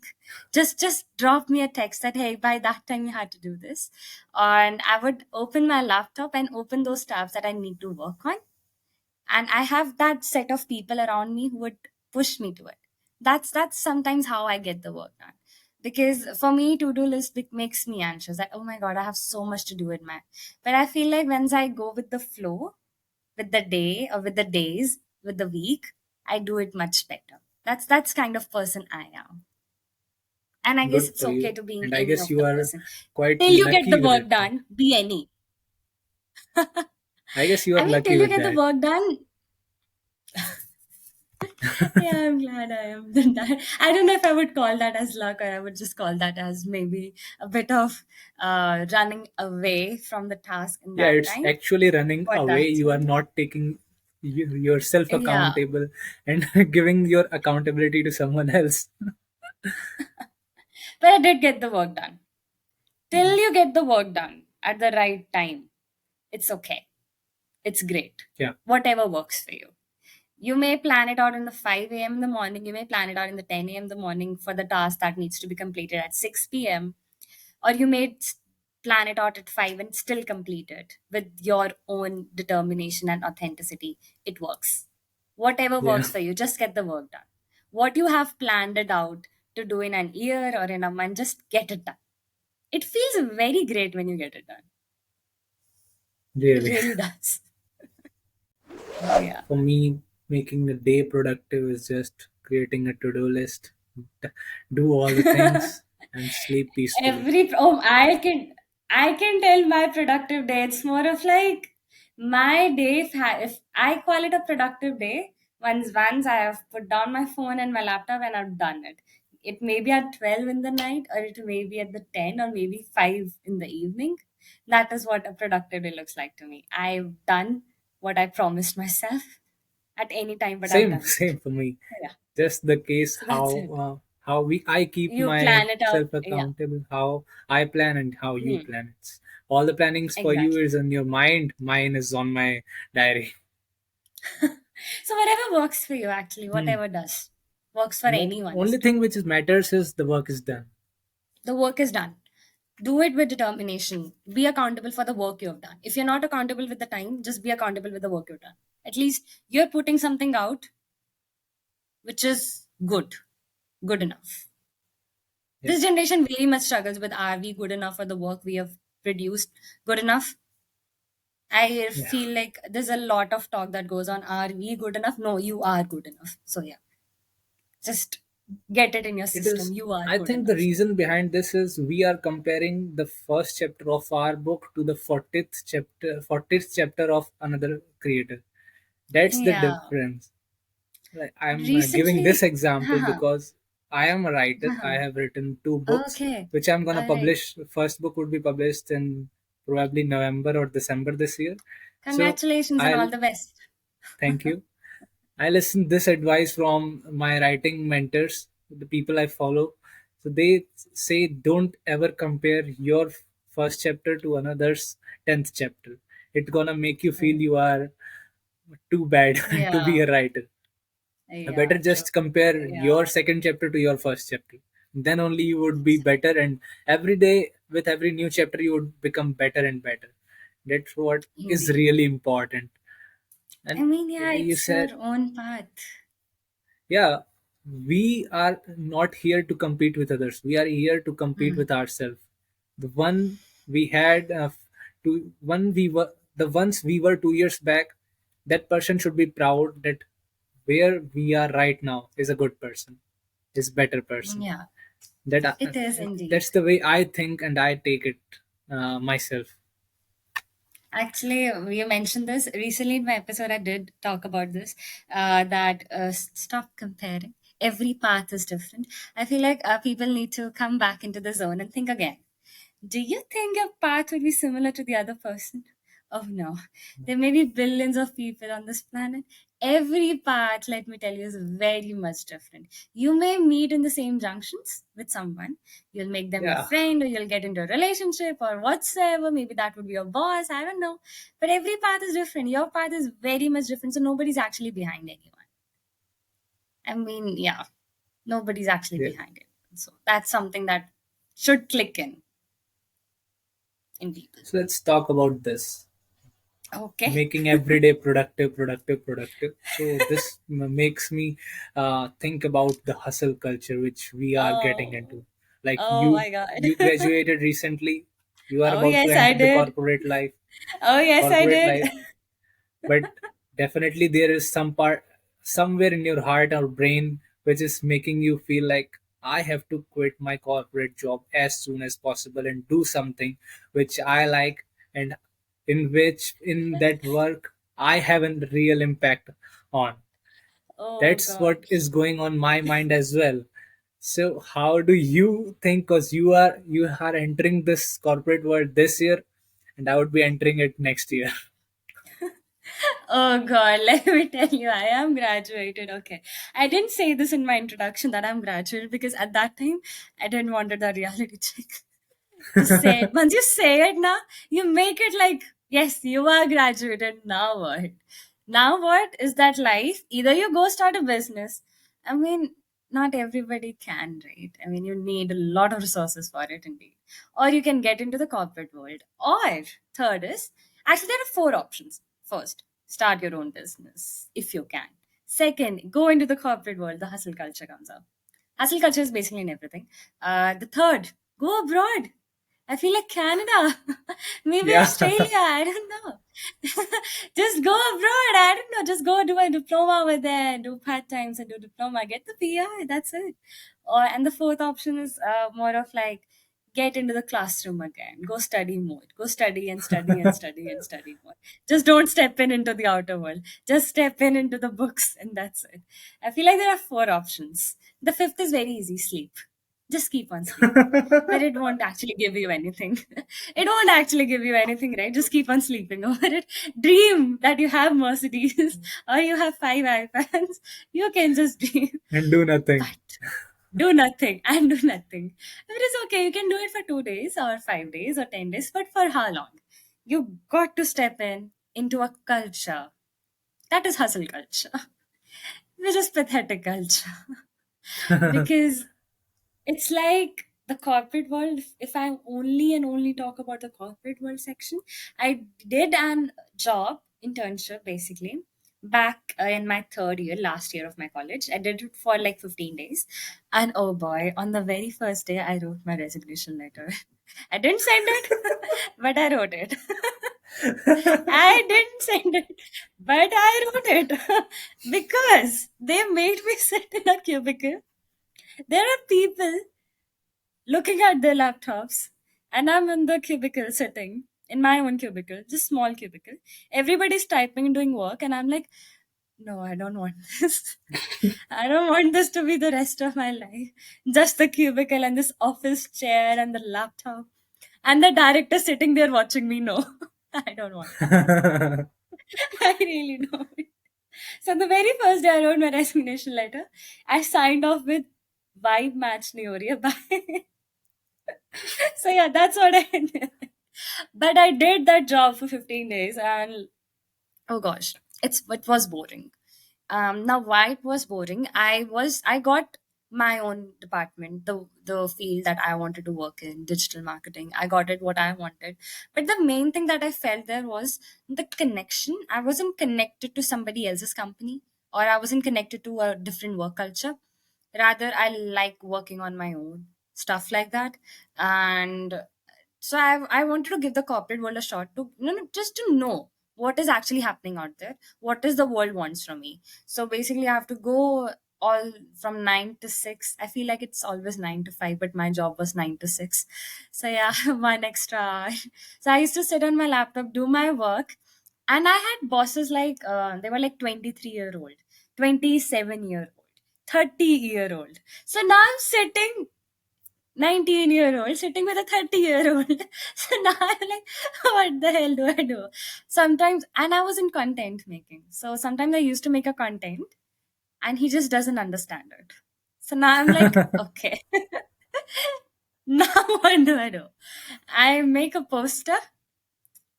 Just drop me a text that hey, by that time you had to do this. And I would open my laptop and open those tabs that I need to work on, and I have that set of people around me who would push me to it. That's sometimes how I get the work done, because for me to-do list makes me anxious that oh my god, I have so much to do in my, but I feel like once I go with the flow, with the day or with the days, with the week, I do it much better. That's kind of person I am, and I guess Good it's for okay you. to being And I any guess of you the are person quite till you get lucky the with work it then. done, be any. I guess you are I mean, lucky till you with get the that. work done. Yeah, I'm glad I am than that. I don't know if I would call that as luck or I would just call that as maybe a bit of running away from the task in Yeah, that it's time. actually running But away. that's You are what, not taking yourself yeah. accountable and giving your accountability to someone else. But I did get the work done. Till you get the work done at the right time, it's okay. It's great. Yeah, Whatever works for you. You may plan it out in the 5 a.m. in the morning. You may plan it out in the 10 a.m. in the morning for the task that needs to be completed at 6 p.m. Or you may plan it out at 5 and still complete it with your own determination and authenticity. It works. Whatever yeah, works for you, just get the work done. What you have planned it out to do in an year or in a month, just get it done. It feels very great when you get it done. It really. really does. Yeah. For me, making the day productive is just creating a to-do list, d- do all the things, and sleep peacefully. I can tell my productive day. It's more of like my day. If I call it a productive day, once I have put down my phone and my laptop and I've done it. It may be at 12 in the night, or it may be at the 10 or maybe 5 in the evening. That is what a productive day looks like to me. I've done what I promised myself at any time, but I've Same, done it. same for me. Yeah. Just the case So that's it. how we I keep You plan it out. myself Yeah. accountable, how I plan and how you Hmm. plan. It's All the plannings for you Exactly. is in your mind. Mine is on my diary. So whatever works for you, actually, Hmm. whatever does works for anyone. Only Just thing do it. which matters is the work is done. The work is done. Do it with determination. Be accountable for the work you have done. If you're not accountable with the time, just be accountable with the work you've done. At least you're putting something out which is good enough. Yeah. This generation very much struggles with, are we good enough for the work we have produced? Good enough? I Yeah. feel like there's a lot of talk that goes on. Are we good enough? No, you are good enough. So yeah, just get it in your It system. is. You are I good think the enough. reason behind this is we are comparing the first chapter of our book to the 40th chapter of another creator. That's the Yeah. difference. Like, I'm giving this Recently, example haha. because I am a writer. I Haha. have written two books, Okay. which I'm gonna All right. publish. First book would be published in probably November or December this year. So Congratulations and all I'll the best. thank you. I listen this advice from my writing mentors, the people I follow. So they say don't ever compare your first chapter to another's 10th chapter. It's gonna make you feel you are too bad to be Yeah. a writer. Better Yeah. True. just compare Yeah. your second chapter to your first chapter. Then only you would be better, and every day with every new chapter you would become better and better. That's what is Indeed. really important. I And mean, yeah, you it's your said, own path. yeah, we are not here to compete with others. We are here to compete Hmm. with ourselves. The one we had to one we were the ones we were 2 years back. That person should be proud that where we are right now is a good person, is better person. Yeah, That it is indeed. that's the way I think and I take it myself. Actually, you mentioned this recently in my episode. I did talk about this, that stop comparing. Every path is different. I feel like people need to come back into the zone and think again. Do you think your path will be similar to the other person? Oh no. There may be billions of people on this planet. Every path, let me tell you, is very much different. You may meet in the same junctions with someone. You'll make them your Yeah. friend, or you'll get into a relationship, or whatsoever. Maybe that would be your boss. I don't know. But every path is different. Your path is very much different. So nobody's actually behind anyone. I mean, yeah, nobody's actually Yeah. behind it. So that's something that should click in people. So let's talk about this. Okay. Making every day productive. So this makes me think about the hustle culture which we are getting Oh, into. Like oh you my God. you graduated recently, you are Oh, about to yes, I enter the did. Oh, yes, I corporate did. life, but definitely there is some part somewhere in your heart or brain which is making you feel like I have to quit my corporate job as soon as possible and do something which I like, and in which in that work I have a real impact on. Oh That's what God. is going on my mind as well. So how do you think, because you are entering this corporate world this year and I would be entering it next year. Oh God, let me tell you, I am graduated. Okay. I didn't say this in my introduction that I'm graduated because at that time I didn't want that reality check. Just say it. Once you say it now, you make it like, yes, you are graduated. Now what? Now what is that life? Either you go start a business. I mean, not everybody can, right? I mean, you need a lot of resources for it, indeed. Or you can get into the corporate world. Or third is, actually, there are four options. First, start your own business if you can. Second, go into the corporate world. The hustle culture comes up. Hustle culture is basically in everything. The third, go abroad. I feel like Canada, maybe Yeah. Australia. I don't know. Just go abroad. I don't know. Just go do a diploma over there, do part times and do diploma, get the PR. That's it. Or and the fourth option is more of like get into the classroom again. Go study more. Go study and study and study and study more. Just don't step in into the outer world. Just step in into the books, and that's it. I feel like there are four options. The fifth is very easy: sleep. Just keep on sleeping. But it won't actually give you anything. It won't actually give you anything, right? Just keep on sleeping over it. Dream that you have Mercedes or you have five iPads. You can just dream. And do nothing. But do nothing and do nothing. It is okay. You can do it for 2 days or 5 days or 10 days, but for how long? You got to step in into a culture. That is hustle culture, which is pathetic culture. Because it's like the corporate world. If I only and only talk about the corporate world section, I did an job internship basically back in my third year, last year of my college. I did it for like 15 days. And oh boy, on the very first day, I wrote my resignation letter. I didn't send it, but I wrote it. I didn't send it, but I wrote it because they made me sit in a cubicle. There are people looking at their laptops, and I'm in the cubicle sitting in my own cubicle, just small cubicle. Everybody's typing and doing work, and I'm like, no, I don't want this. I don't want this to be the rest of my life. Just the cubicle and this office chair and the laptop. And the director sitting there watching me. No, I don't want that. I really don't. So the very first day I wrote my resignation letter, I signed off with vibe match nahi ho rahi hai. Bye. So yeah, that's what I did. But I did that job for 15 days and oh gosh, it was boring. Now why it was boring, I got my own department, the field that I wanted to work in, digital marketing. I got it what I wanted. But the main thing that I felt there was the connection. I wasn't connected to somebody else's company, or I wasn't connected to a different work culture. Rather, I like working on my own, stuff like that. And so I wanted to give the corporate world a shot to, just to know what is actually happening out there, what is the world wants from me. So basically I have to go all from 9 to 6. I feel like it's always 9 to 5, but my job was 9 to 6. So yeah, one extra hour. So I used to sit on my laptop, do my work. And I had bosses like they were like 23-year-old, 27-year-old, 30-year-old. So now I'm sitting 19-year-old sitting with a 30-year-old. So now I'm like, what the hell do I do? Sometimes, and I was in content making. So sometimes I used to make a content and he just doesn't understand it. So now I'm like, okay, now what do I do? I make a poster.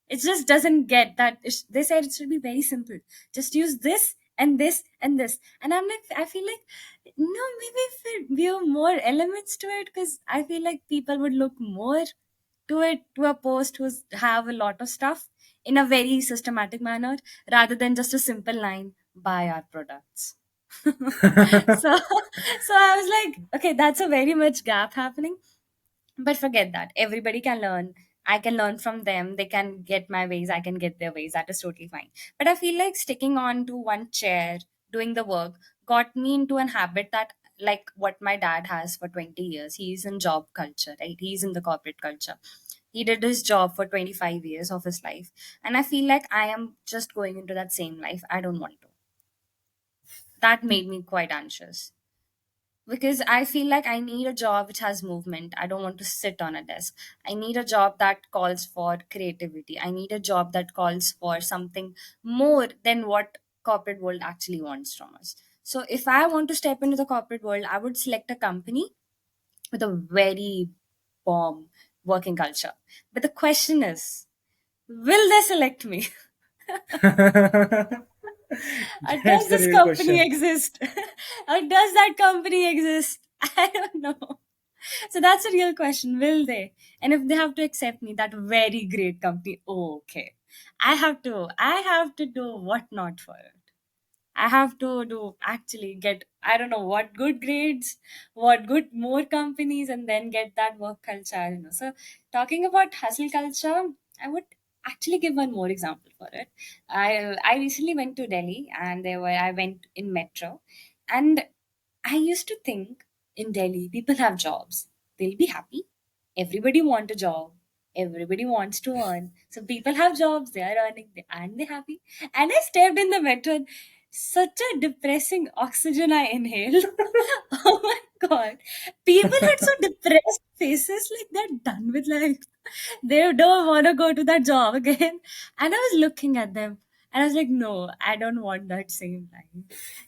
It just doesn't get that. They said it should be very simple. Just use this and this and this. And I'm like, I feel like, no, maybe if we view more elements to it, because I feel like people would look more to it, to a post who's have a lot of stuff in a very systematic manner rather than just a simple line, buy our products. So so I was like, okay, that's a very much gap happening. But forget that. Everybody can learn. I can learn from them. They can get my ways. I can get their ways. That is totally fine. But I feel like sticking on to one chair, doing the work, got me into an habit that, like what my dad has for 20 years. He's in job culture, right? He's in the corporate culture. He did his job for 25 years of his life. And I feel like I am just going into that same life. I don't want to. That made me quite anxious because I feel like I need a job which has movement. I don't want to sit on a desk. I need a job that calls for creativity. I need a job that calls for something more than what corporate world actually wants from us. So if I want to step into the corporate world, I would select a company with a very bomb working culture. But the question is, will they select me? That's Does the this real company question. exist? Or does that company exist? I don't know. So that's a real question. Will they? And if they have to accept me, that very great company, okay. I have to do what not for it. I have to do actually get, I don't know what good grades, what good more companies, and then get that work culture. I don't know. So talking about hustle culture, I would actually give one more example for it. I recently went to Delhi and I went in metro, and I used to think in Delhi people have jobs. They'll be happy. Everybody want a job. Everybody wants to earn. So people have jobs, they are earning, and they're happy. And I stepped in the metro and such a depressing oxygen I inhaled. Oh my god. People had so depressed faces, like they're done with life. They don't want to go to that job again. And I was looking at them. And I was like, no, I don't want that same life.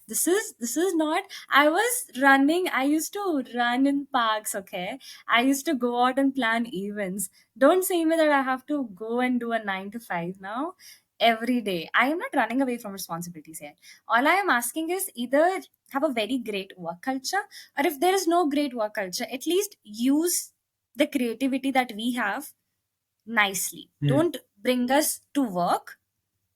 This is not. I was running. I used to run in parks. Okay, I used to go out and plan events. Don't say me that I have to go and do a 9 to 5 now every day. I am not running away from responsibilities here. All I am asking is either have a very great work culture, or if there is no great work culture, at least use the creativity that we have nicely. Hmm. Don't bring us to work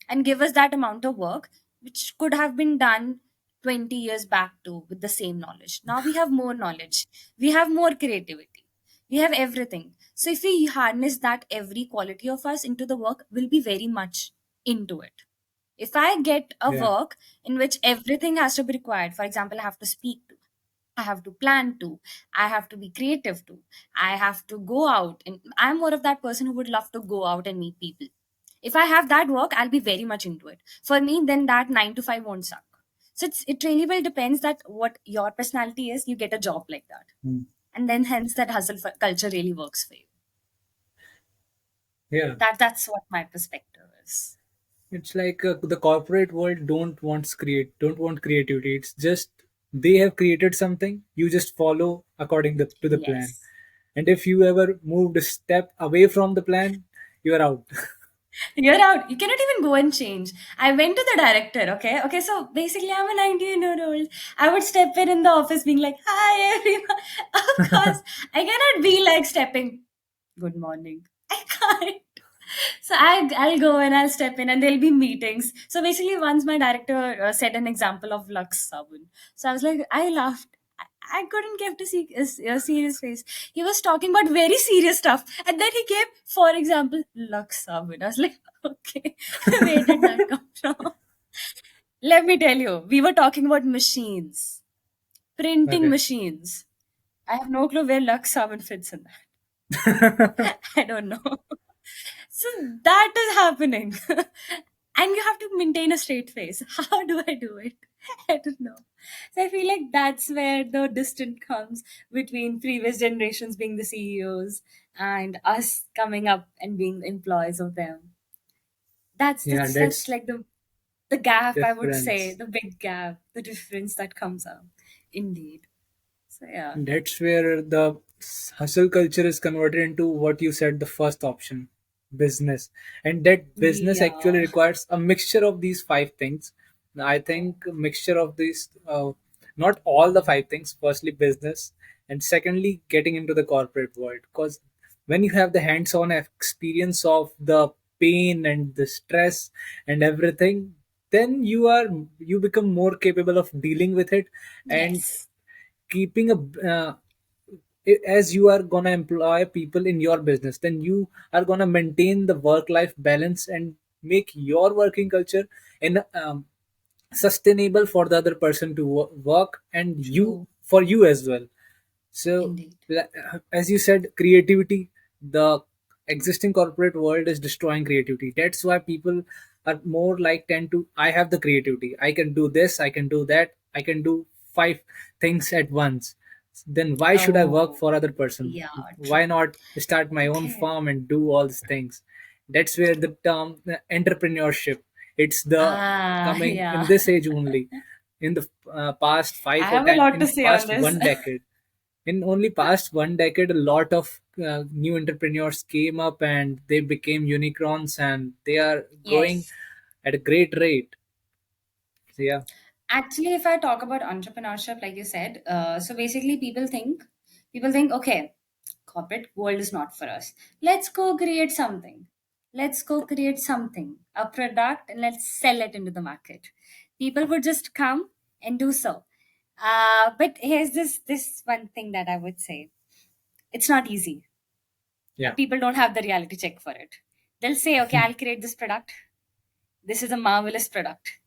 and give us that amount of work which could have been done 20 years back too with the same knowledge. Now we have more knowledge, we have more creativity, we have everything. So if we harness that every quality of us into the work, we'll be very much into it. If I get a Yeah. work in which everything has to be required, for example, I have to speak to, I have to plan to, I have to be creative to, I have to go out. And I'm more of that person who would love to go out and meet people. If I have that work, I'll be very much into it. For me, then that 9 to 5 won't suck. So it really well depends that what your personality is, you get a job like that. Hmm. And then hence that culture really works for you. Yeah. That's what my perspective is. It's like the corporate world don't want creativity. It's just they have created something. You just follow according to the plan. Yes. And if you ever moved a step away from the plan, you are out. You're out. You cannot even go and change. I went to the director, okay? Okay, so basically, I'm a 19-year-old. I would step in the office being like, hi, everyone. Of course, I cannot be like stepping, good morning. I can't. So I'll go and I'll step in and there'll be meetings. So basically, once my director set an example of Lux Sabun. So I was like, I laughed. I couldn't get to see a serious face. He was talking about very serious stuff. And then he came, for example, Lux Sabun. I was like, okay, where did that come from? Let me tell you, we were talking about machines, printing Okay. machines. I have no clue where Lux Sabun fits in that. I don't know. So that is happening. And you have to maintain a straight face. How do I do it? I don't know. So I feel like that's where the distance comes between previous generations being the CEOs and us coming up and being the employees of them. That's Yeah, that's that's that's like the gap, I would say, difference. the big gap, the difference that comes up. Indeed. So yeah. That's where the hustle culture is converted into what you said, the first option, business. And that business actually Yeah. requires a mixture of these five things. I think a mixture of these, not all the five things. Firstly, business, and secondly, getting into the corporate world. Because when you have the hands-on experience of the pain and the stress and everything, then you become more capable of dealing with it and Yes. keeping a as you are gonna employ people in your business, then you are gonna maintain the work life balance and make your working culture in sustainable for the other person to work and you True. for you as well. So, Indeed. as you said, creativity, the existing corporate world is destroying creativity. That's why people are more like tend to, I have the creativity. I can do this, I can do that, I can do five things at once. Then why should I work Oh, for other person? yeah, Why true. not start my own Okay. farm and do all these things? That's where the True. term entrepreneurship. It's the Ah, coming in yeah. this age only. In the past I five or have a ten, lot to in say on past this. 1 decade, in only past 1 decade, a lot of new entrepreneurs came up and they became unicorns and they are growing Yes. at a great rate. So yeah. Actually, if I talk about entrepreneurship, like you said, so basically people think, okay, corporate world is not for us. Let's go create something. Let's go create something, a product, and let's sell it into the market. People would just come and do so. But here's this one thing that I would say. It's not easy. Yeah. People don't have the reality check for it. They'll say, okay, I'll create this product. This is a marvelous product,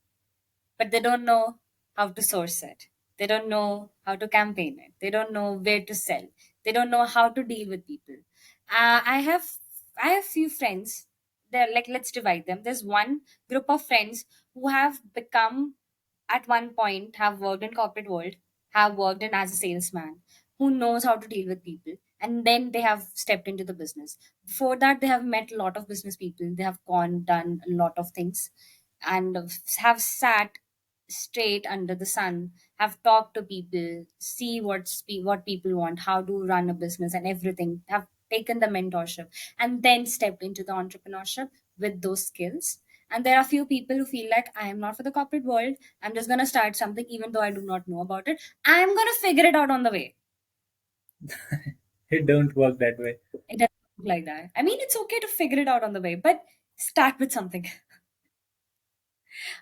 but they don't know how to source it. They don't know how to campaign it. They don't know where to sell. They don't know how to deal with people. I have few friends. They're like, let's divide them. There's one group of friends who have become, at one point, have worked in corporate world, have worked in as a salesman, who knows how to deal with people, and then they have stepped into the business. Before that, they have met a lot of business people. They have gone done a lot of things, and have sat straight under the sun, have talked to people, see what people want, how to run a business and everything, have taken the mentorship and then stepped into the entrepreneurship with those skills. And there are few people who feel like I am not for the corporate world. I'm just going to start something even though I do not know about it. I'm going to figure it out on the way. It don't work that way. It doesn't work like that. I mean, it's okay to figure it out on the way, but start with something.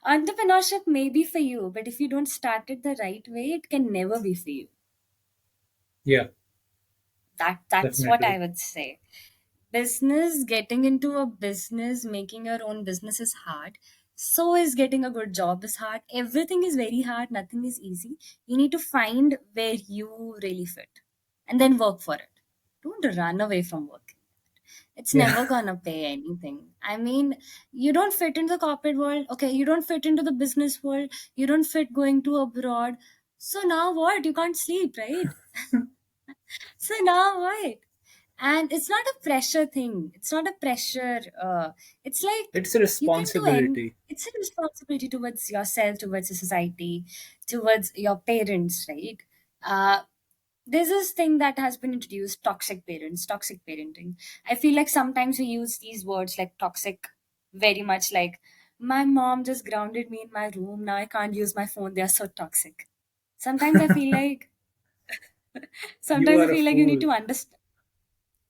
Entrepreneurship may be for you, but if you don't start it the right way, it can never be for you. Yeah, That's what I definitely. would say. Business, getting into a business, making your own business is hard. So is getting a good job is hard. Everything is very hard. Nothing is easy. You need to find where you really fit and then work for it. Don't run away from work. It's Yeah. never gonna pay anything. I mean, you don't fit into the corporate world. Okay, you don't fit into the business world. You don't fit going to abroad. So now what? You can't sleep, right? So now what? And it's not a pressure thing. It's not a pressure. It's like It's a you can do any. responsibility. It's a responsibility towards yourself, towards the society, towards your parents, right? Uh, there's this thing that has been introduced, toxic parents, toxic parenting. I feel like sometimes we use these words like toxic very much like my mom just grounded me in my room, now I can't use my phone, they're so toxic. Sometimes I feel like You sometimes I are a feel like you need fool. to understand.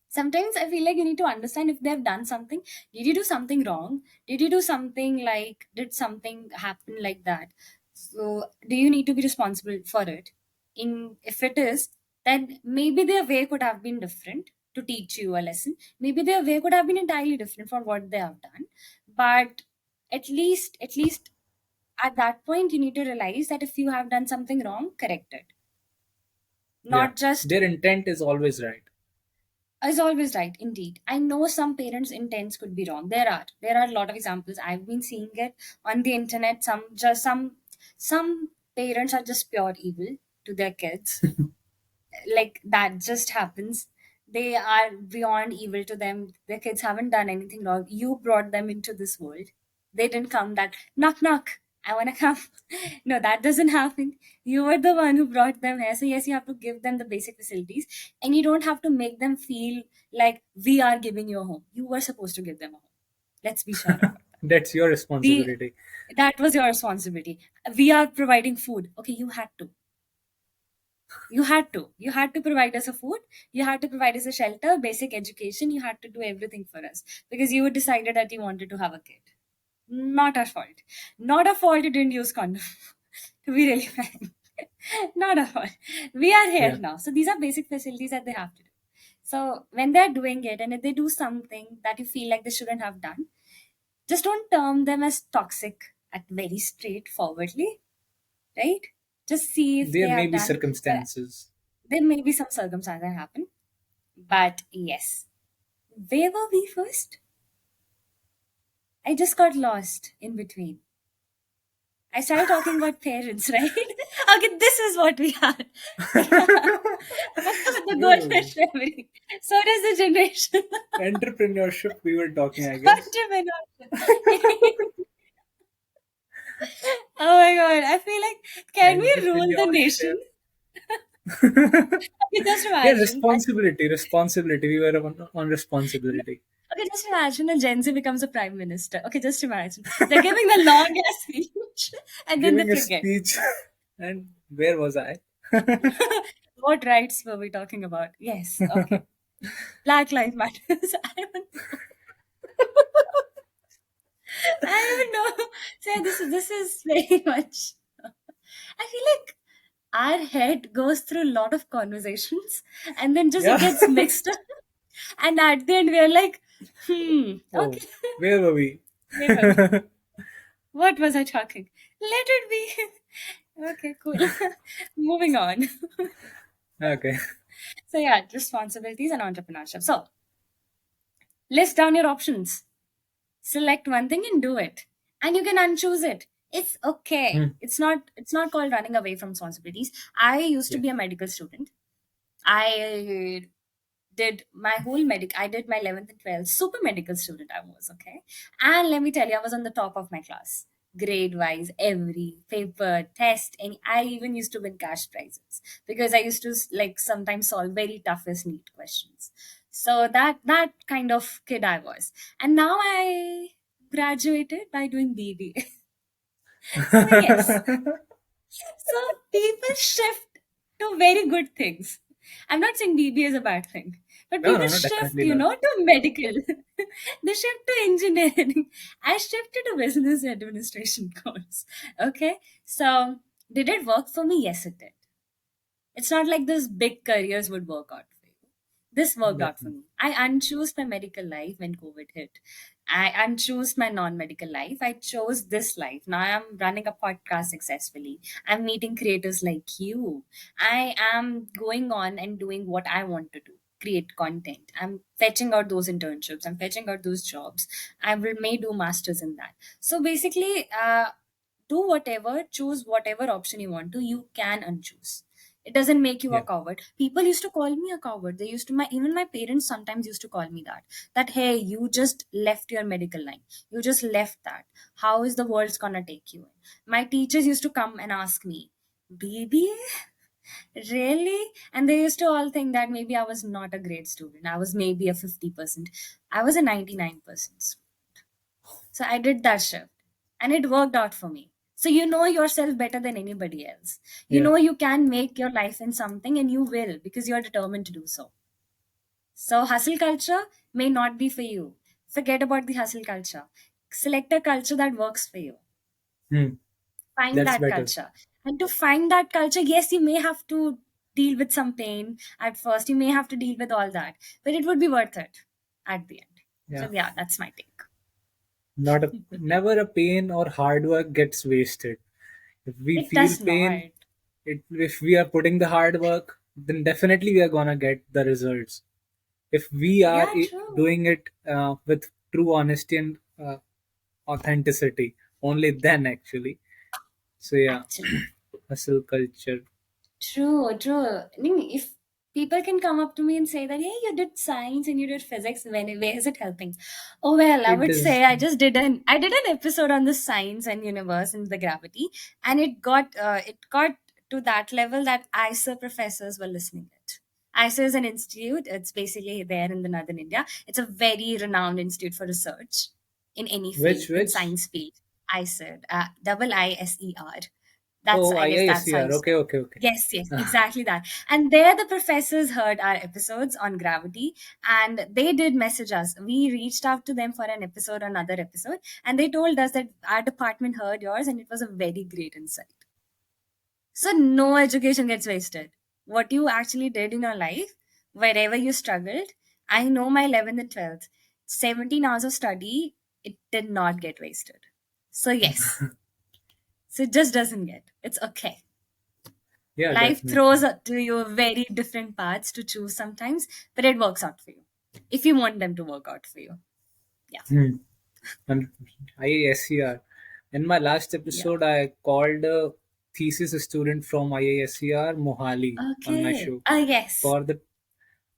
Sometimes I feel like you need to understand if they've done something. Did you do something wrong? Did you do something like, did something happen like that? So, do you need to be responsible for it? If it is, then maybe their way could have been different to teach you a lesson. Maybe their way could have been entirely different for what they have done. But at least at that point, you need to realize that if you have done something wrong, correct it. Yeah. Not just Their intent is always right. is always right. Indeed, I know some parents' intents could be wrong. There are a lot of examples. I've been seeing it on the internet. Some parents are just pure evil to their kids, like that just happens. They are beyond evil to them. Their kids haven't done anything wrong. You brought them into this world. They didn't come that knock knock. I wanna come. No, that doesn't happen. You were the one who brought them here. So yes, you have to give them the basic facilities, and you don't have to make them feel like we are giving you a home. You were supposed to give them a home. Let's be sure about that. That's your We responsibility. That was your responsibility. We are providing food. Okay, you had to. You had to provide us a food, you had to provide us a shelter, basic education, you had to do everything for us because you decided that you wanted to have a kid. Not our fault. Not our fault you didn't use condom. To be really frank. Not our fault. We are here Yeah. now, so these are basic facilities that they have to do. So when they're doing it and if they do something that you feel like they shouldn't have done, just don't term them as toxic at very straightforwardly, right? Just see if they There may have be done. circumstances. There may be some circumstance that happen, but yes. Where were we first? I just got lost in between. I started talking about parents, right? Okay, this is what we are. The Where were we? goldfish memory. So does the generation. Entrepreneurship, we were talking, I guess. Entrepreneurship. Oh my god, I feel like, can we rule the nation? Entrepreneurship. Okay, just Yeah, imagine. responsibility. We were on responsibility. Okay, just imagine a Gen Z becomes a prime minister. Okay, just imagine. They're giving the longest speech and then they Giving a forget. speech. And where was I? What rights were we talking about? Yes, okay. Black Lives Matters. I don't know. So yeah, this is very much. I feel like our head goes through a lot of conversations and then just it Yeah. gets mixed up. And at the end, we're like, Oh, okay, where were we? where were we? What was I talking? Let it be. Okay, cool. Moving on. Okay. So yeah, responsibilities and entrepreneurship. So list down your options. Select one thing and do it. And you can unchoose it. It's okay. Hmm. It's not called running away from responsibilities. I used to Yeah. be a medical student. I did my whole I did my 11th and 12th super medical student I was, okay? And let me tell you, I was on the top of my class. grade wise, every paper, test, and I even used to win cash prizes because I used to like sometimes solve very toughest neat questions. So that kind of kid I was. And now I graduated by doing BBA. So yes, so people shift to very good things. I'm not saying BBA is a bad thing, but No, people no, no, shift, definitely not. to medical. They shift to engineering. I shifted to business administration course. Okay, so did it work for me? Yes, it did. It's not like those big careers would work out for you. This worked out for Definitely. me. I unchoose my medical life when COVID hit. I unchoose my non-medical life. I chose this life. Now I'm running a podcast successfully. I'm meeting creators like you. I am going on and doing what I want to do. Create content. I'm fetching out those internships. I'm fetching out those jobs. I will may do masters in that. So basically, do whatever, choose whatever option you want to. You can unchoose. It doesn't make you a Yeah. coward. People used to call me a coward. They used to my even my parents sometimes used to call me that. That hey, you just left your medical line. You just left that. How is the world's gonna take you in? My teachers used to come and ask me, BBA? Really? And they used to all think that maybe I was not a great student. I was maybe a 50%. I was a 99%. So I did that shift and it worked out for me. So you know yourself better than anybody else. You Yeah. know you can make your life in something and you will because you're determined to do so. So hustle culture may not be for you. Forget about the hustle culture. Select a culture that works for you. Hmm. Find That's that better. culture. And to find that culture, yes, you may have to deal with some pain at first. You may have to deal with all that, but it would be worth it at the end. Yeah. So yeah, that's my take. Not a never a pain or hard work gets wasted. If we It feel does not. pain, if we are putting the hard work, then definitely we are gonna get the results. If we are Yeah, true. doing it with true honesty and authenticity, only then actually. So yeah, Actually. hustle culture. True, true. I mean, if people can come up to me and say that, hey, you did science and you did physics, where is it helping? Oh well, I It would is say I did an episode on the science and universe and the gravity, and it got to that level that ISA professors were listening it. ISA is an institute. It's basically there in the northern India. It's a very renowned institute for research in any which field, in which. science field. ISER, double ISER. That's Oh, I guess that's how IISER. you Okay, spell. okay, okay. Yes, yes, Ah, exactly that. And there the professors heard our episodes on gravity and they did message us. We reached out to them for an episode, another episode, and they told us that our department heard yours and it was a very great insight. So no education gets wasted. What you actually did in your life, wherever you struggled, I know my 11th and 12th, 17 hours of study, it did not get wasted. So yes, so it just doesn't get. It's okay. yeah, Life throws definitely. to you very different paths to choose sometimes, but it works out for you if you want them to work out for you. Yeah. Hmm. 100%. IISER. In my last Yeah. episode, I called a thesis student from IISER Mohali on my Okay. show Yes. for the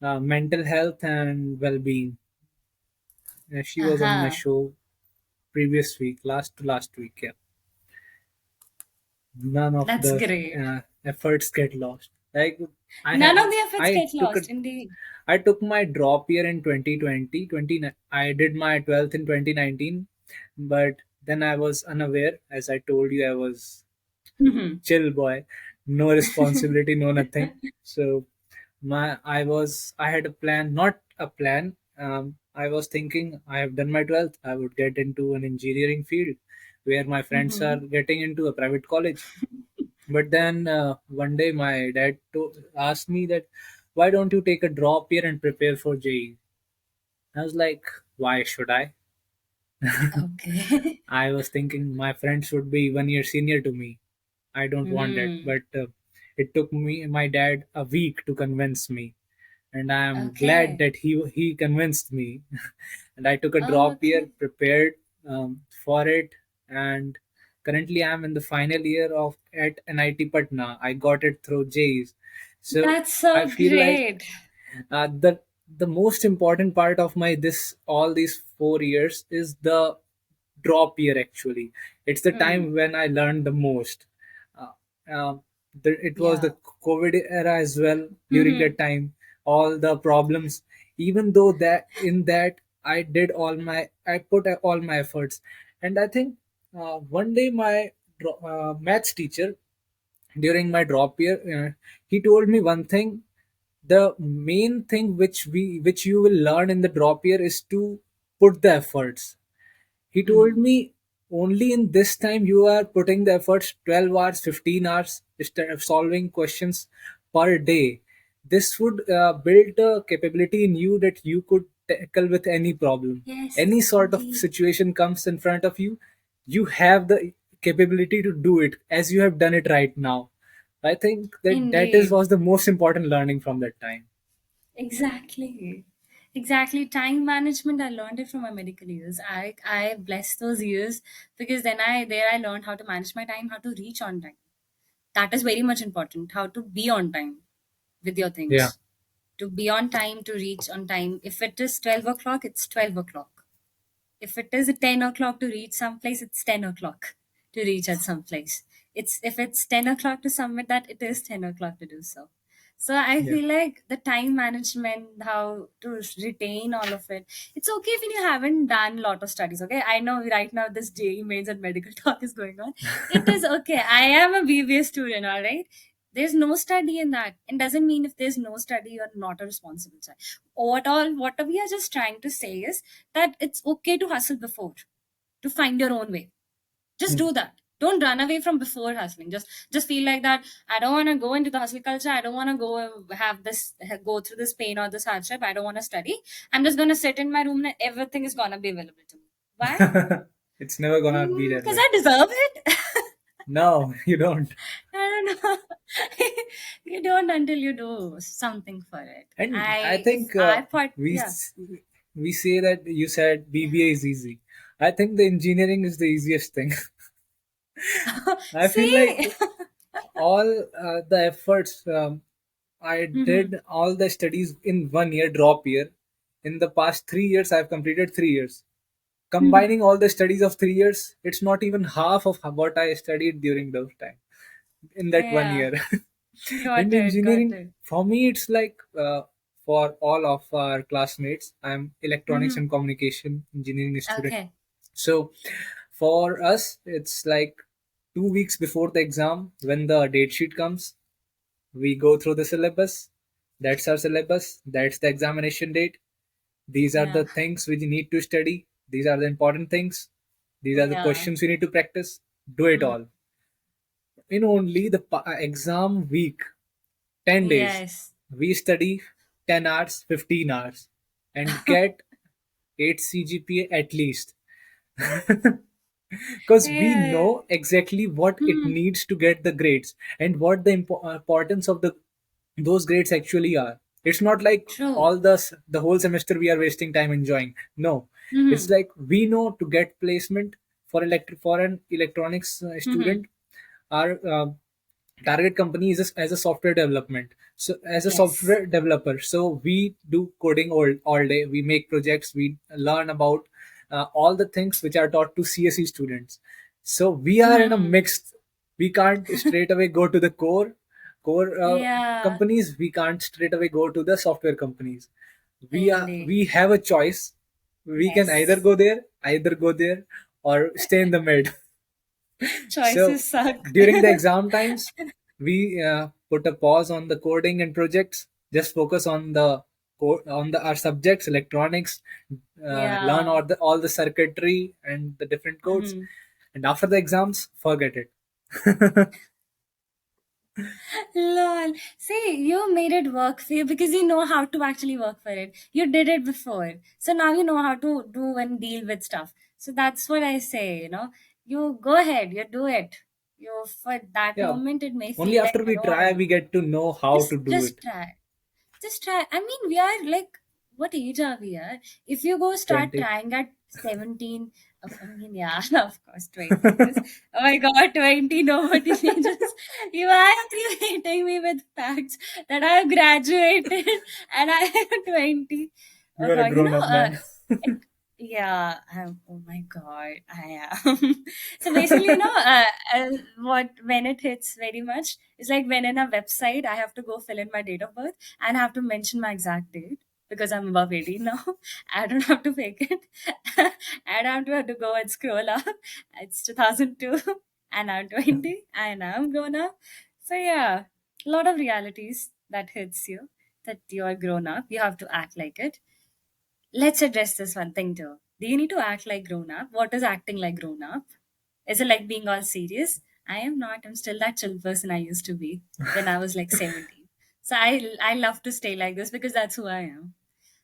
mental health and well-being. She was on my Uh-huh. show previous week, last to last week. Yeah, none of That's the great. efforts get lost. Like I None had, of the efforts I get took a lost, indeed. I took my drop year in 2020. I did my 12th in 2019, but then I was unaware. As I told you, I was Mhm. chill boy, no responsibility, no nothing. So I had a plan, not a plan. I was thinking I have done my 12th. I would get into an engineering field where my friends are Mhm. getting into a private college. But then one day my dad asked me that, why don't you take a drop year and prepare for JE? I was like, why should I? Okay. I was thinking my friends would be 1 year senior to me. I don't want that. Hmm. But it took me my dad a week to convince me, and I am glad Okay. that he convinced me. And I took a drop year, Okay. prepared for it, and currently I'm in the final year of at NIT Patna. I got it through J's, so That's I so feel like great. the most important part of my this all these 4 years is drop year actually. It's the Mm. time when I learned the most. Uh, uh, it was Yeah. the COVID era as well. During Mm-hmm. that time, all the problems. Even though that in that I put all my efforts, and I think one day my maths teacher during my drop year, he told me one thing: the main thing which you will learn in the drop year is to put the efforts. He told Mm. me only in this time you are putting the efforts 12 hours, 15 hours instead of solving questions per day. This would build a capability in you that you could tackle with any problem. Any Yes, sort of indeed. situation comes in front of you, you have the capability to do it as you have done it right now. I think that is Indeed. was the most important learning from that time. Exactly. Exactly. Time management, I learned it from my medical years. I bless those years because then I learned how to manage my time, how to reach on time. That is very much important. How to be on time with your Yeah. things. To be on time, to reach on time. If it is 12 o'clock, it's 12 o'clock. If it is 10 o'clock to reach someplace, it's 10 o'clock to reach at some place. It's if it's 10 o'clock to submit that, it is 10 o'clock to do so. So I Yeah. feel like the time management, how to retain all of it. It's okay if you haven't done a lot of studies. Okay, I know right now this JE mains and medical talk is going on. It is okay. I am a BBA student. All right. There's no study in that. It doesn't mean if there's no study, you're not a responsible child. What we are just trying to say is that it's okay to hustle before, to find your own way. Just Hmm. do that. Don't run away from before hustling. Just feel like that. I don't want to go into the hustle culture. I don't want to go through this pain or this hardship. I don't want to study. I'm just gonna sit in my room and everything is gonna be available to me. Why? It's never gonna be that Because way. I deserve it. No, you don't. I don't know. You don't until you do something for it. And I I if think I thought we yeah. s- we say that you said BBA is easy. I think the engineering is the easiest thing. I feel like See. all the efforts I Hmm. did all the studies in 1 year drop year. In the past 3 years, I've completed 3 years. Combining all the studies of 3 years, it's not even half of what I studied during those time in that one Yeah. year. Got In it. Got engineering, it. for me, it's like for all of our classmates, I'm electronics Hmm. and communication engineering student. Okay. So for us, it's like 2 weeks before the exam, when the date sheet comes, we go through the syllabus. That's our syllabus. That's the examination date. These are Yeah. the things we need to study. These are the important things. These are the Yeah. questions we need to practice. Do it Mm. all. In only the exam week, 10 days, Yes. we study 10 hours, 15 hours, and get 8 CGPA at least. Because we Yeah. know exactly what it Hmm. needs to get the grades and what the importance of the those grades actually are. It's not like True. all the whole semester we are wasting time enjoying. No, it's Hmm. like we know to get placement for an electronics Hmm. student, our target company is as a software development. So as a Yes. software developer, so we do coding all day. We make projects. We learn about all the things which are taught to CSE students. So we are in a Hmm. mixed. We can't straight away go to the core Yeah. companies. We can't straight away go to the software companies. Indeed. We have a choice. We can Yes. either go there, or stay in the mid. So Choices suck. during the exam times, we put a pause on the coding and projects. Just focus on the our subjects, electronics, learn Yeah. all the circuitry and the different codes. Hmm. And after the exams, forget it. Lol. See, you made it work for you because you know how to actually work for it. You did it before. So now you know how to do and deal with stuff. So that's what I say, You go ahead, you do it. For that Yeah. moment it may Only feel like after I we don't want to try, do. we get to know how to do Just it. try. Just try. I mean, we are like, what age are we at? If you go start 20. trying at 17, I mean, yeah, of course, 20 is, oh my god, 20, no more teenagers. You are creating me with facts that I have graduated and I am 20. You Oh are a god, grown up man. it, Yeah, oh my God, I am. So basically, what when it hits very much, it's like when in a website, I have to go fill in my date of birth and I have to mention my exact date because I'm above 18 now. I don't have to fake it. I don't have to go and scroll up. It's 2002 and I'm 20 and I'm grown up. So yeah, a lot of realities that hits you that you are grown up. You have to act like it. Let's address this one thing too. Do you need to act like grown up? What is acting like grown up? Is it like being all serious? I am not. I'm still that chill person I used to be when I was like 17. So I love to stay like this because that's who I am.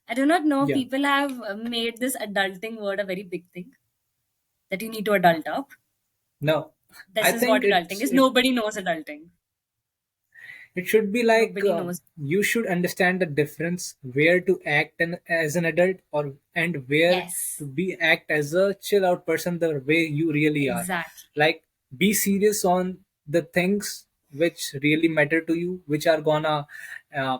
I do not know. Yeah. People have made this adulting word a very big thing that you need to adult up. No, This I is what think adulting is. Nobody knows adulting. it should be like Nobody knows. you should understand the difference where to act as an adult or and where Yes, to be act as a chill out person the way you really are. exactly. Like be serious on the things which really matter to you, which are gonna uh,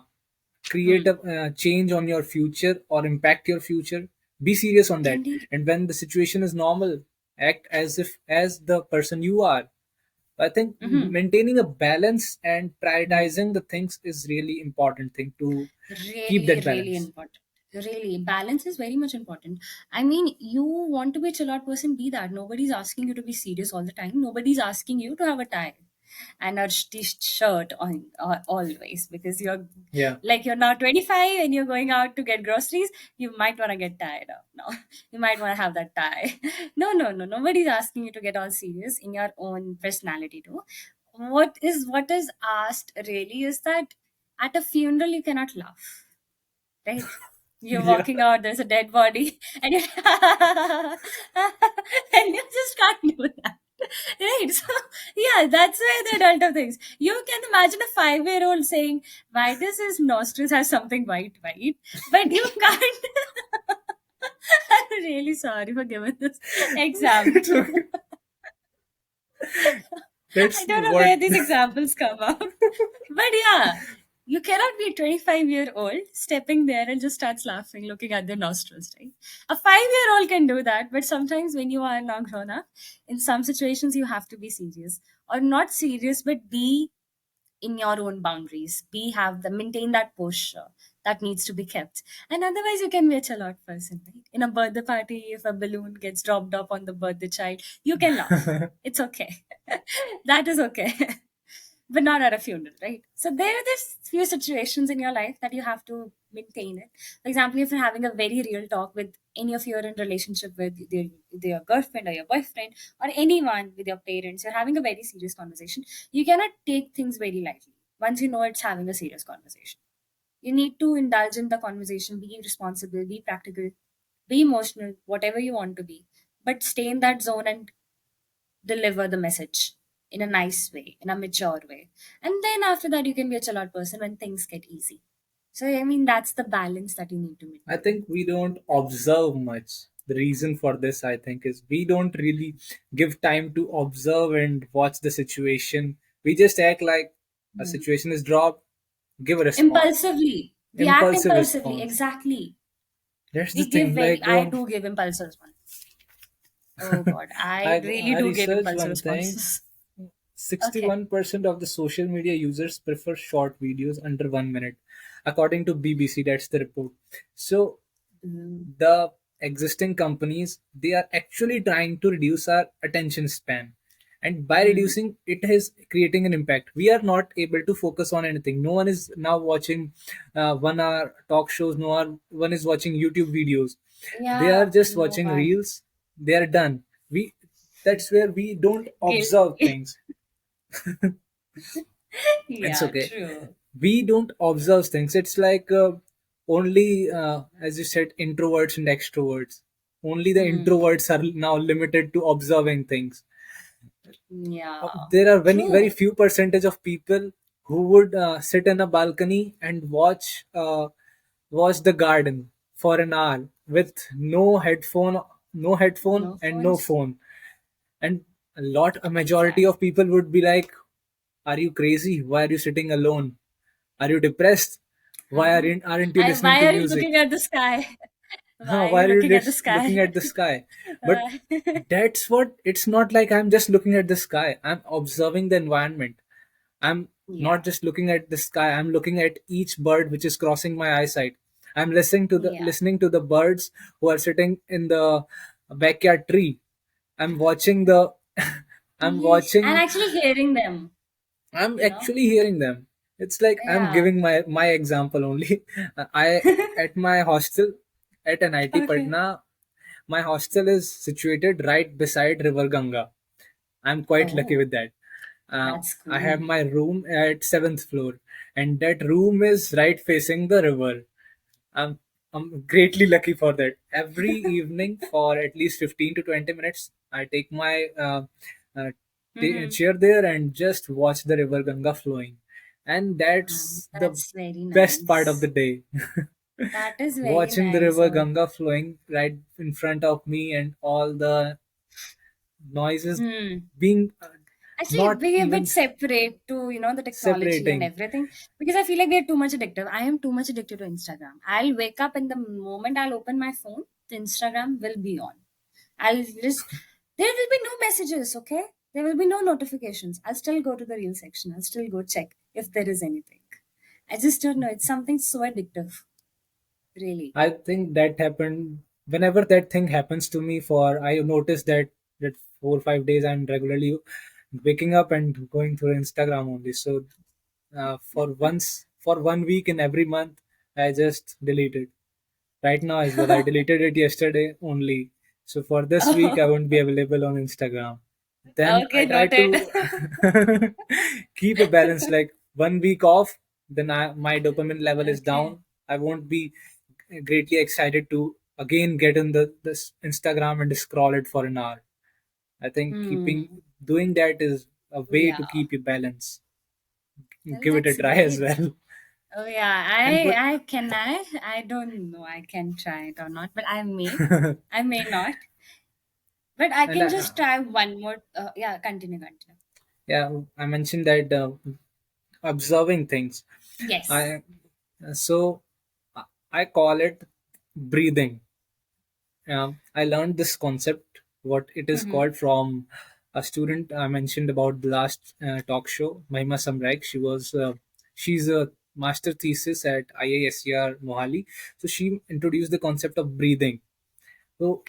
create Hmm. a change on your future or impact your future. Be serious on that, Indeed. and when the situation is normal, act as if as the person you are. I think Mm-hmm. maintaining a balance and prioritizing the things is really important thing to keep Really, that really balance. important. Really, balance is very much important. I mean, you want to be a chill out person, be that. Nobody's asking you to be serious all the time. Nobody's asking you to have a tie and a shirt on always because Yeah. you're now 25 and you're going out to get groceries. You might want to get tied up now. You might want to have that tie. No, no, no. Nobody's asking you to get all serious in your own personality too. What is asked really is that at a funeral you cannot laugh, right? You're Yeah. walking out, there's a dead body, and you and you just can't do that. Right. So yeah, that's where the adult of things. You can imagine a 5-year-old saying, why does his nostrils have something white? But you can't. I'm really sorry for giving this example. I That's don't know what. where these examples come up. But yeah, you cannot be a 25-year-old stepping there and just starts laughing, looking at their nostrils, right? A 5-year-old can do that, but sometimes when you are now grown up, in some situations you have to be serious. Or not serious, but be in your own boundaries. Have the maintain that posture that needs to be kept. And otherwise you can be a chill out person, right? In a birthday party, if a balloon gets dropped off on the birthday child, you can laugh. It's okay. That is okay. But not at a funeral, right? So there's few situations in your life that you have to maintain it. For example, if you're having a very real talk with any of your in relationship with your girlfriend or your boyfriend or anyone with your parents, you're having a very serious conversation. You cannot take things very lightly. Once you know it's having a serious conversation, you need to indulge in the conversation, be responsible, be practical, be emotional, whatever you want to be, but stay in that zone and deliver the message in a nice way, in a mature way. And then after that, you can be a chill out person when things get easy. So, I mean, that's the balance that you need to I maintain. think we don't observe much. The reason for this, I think, is we don't really give time to observe and watch the situation. We just act like a Hmm. situation is dropped, give a response, Impulsively. We act impulsive impulsively. response. Exactly. That's the We give thing. very, Like I do give impulsive ones. Oh God, I really I do give researched impulsive one thing. responses. Okay. 61% of the social media users prefer short videos under 1 minute, according to BBC. That's the report. So Mm, the existing companies, they are actually trying to reduce our attention span, and by mm. reducing it is creating an impact. We are not able to focus on anything. No one is now watching 1 hour talk shows. No one is watching YouTube videos. They are Yeah, just no watching one. reels. They are done. We That's where we don't observe Guilty. things. It's Yeah, okay. true. We don't observe things. It's like only, as you said, introverts and extroverts. Only the Hmm. introverts are now limited to observing things. Yeah, There are very true. few percentage of people who would sit in a balcony and watch the garden for an hour with no headphone No and no phones. phone. And a majority Exactly. of people would be like, "Are you crazy? Why are you sitting alone? Are you depressed? Why Hmm. aren't you listening Why to are you music?" looking at the sky? While while you're looking at the just looking sky. at the sky. But Uh, that's what, it's not like I'm just looking at the sky. I'm observing the environment. I'm yeah, not just looking at the sky. I'm looking at each bird which is crossing my eyesight. I'm yeah. listening to the birds who are sitting in the backyard tree. I'm watching the I'm Yes, and watching actually hearing them, I'm you know? actually hearing them. It's like I'm Yeah. giving my example only. I at my hostel at NIT Okay. Patna, my hostel is situated right beside River Ganga. I'm quite lucky Oh, with that. that's I have cool. my room at seventh floor, and that room is right facing the river. I'm I'm greatly lucky for that. Every evening for at least 15 to 20 minutes, I take my uh, Mm-hmm. chair there and just watch the river Ganga flowing, and that's the That's very best part of the nice. day. That is very Watching the nice. river Oh. Ganga flowing right in front of me and all the noises Hmm. being Actually, not be a bit even separate to, the technology and separating. everything, because I feel like we are too much addictive. I am too much addicted to Instagram. I'll wake up and the moment I'll open my phone, the Instagram will be on. I'll just, there will be no messages, okay? There will be no notifications. I'll still go to the reel section. I'll still go check if there is anything. I just don't know. It's something so addictive, really. I think that happened whenever that thing happens to me. For I notice that 4 or 5 days I'm regularly waking up and going through Instagram only. So for 1 week in every month, I just delete it. Right now as well, I deleted it yesterday only. So for this week, I Oh, won't be available on Instagram. Then I okay, try noted. to keep a balance, like 1 week off, then my dopamine level is Okay. down. I won't be greatly excited to again get in the this Instagram and scroll it for an hour. I think keeping Hmm. doing that is a way Yeah. to keep your balance. Well, Give it a that's try as very. well. Oh yeah, And but I can I don't know I can try it or not, but I may not, but I and can just try one more. Yeah, continue, continue. yeah, I mentioned that observing things. Yes. I so I call it breathing. I learned this concept, what it is Mm-hmm. called, from a student I mentioned about the last talk show, Mahima Samraik. She's a master thesis at IISER Mohali. So she introduced the concept of breathing. So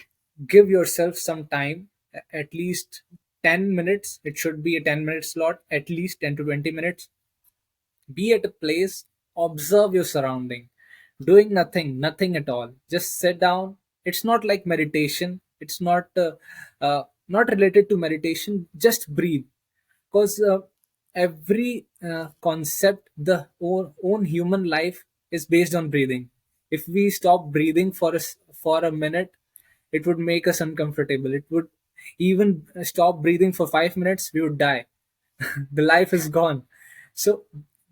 give yourself some time, at least 10 minutes. It should be a 10-minute slot, at least 10 to 20 minutes. Be at a place, observe your surrounding, doing nothing at all. Just sit down. It's not like meditation. It's not related to meditation. Just breathe, because every concept, the own human life is based on breathing. If we stop breathing for a minute, it would make us uncomfortable. It would even stop breathing for 5 minutes, we would die. The life is gone. So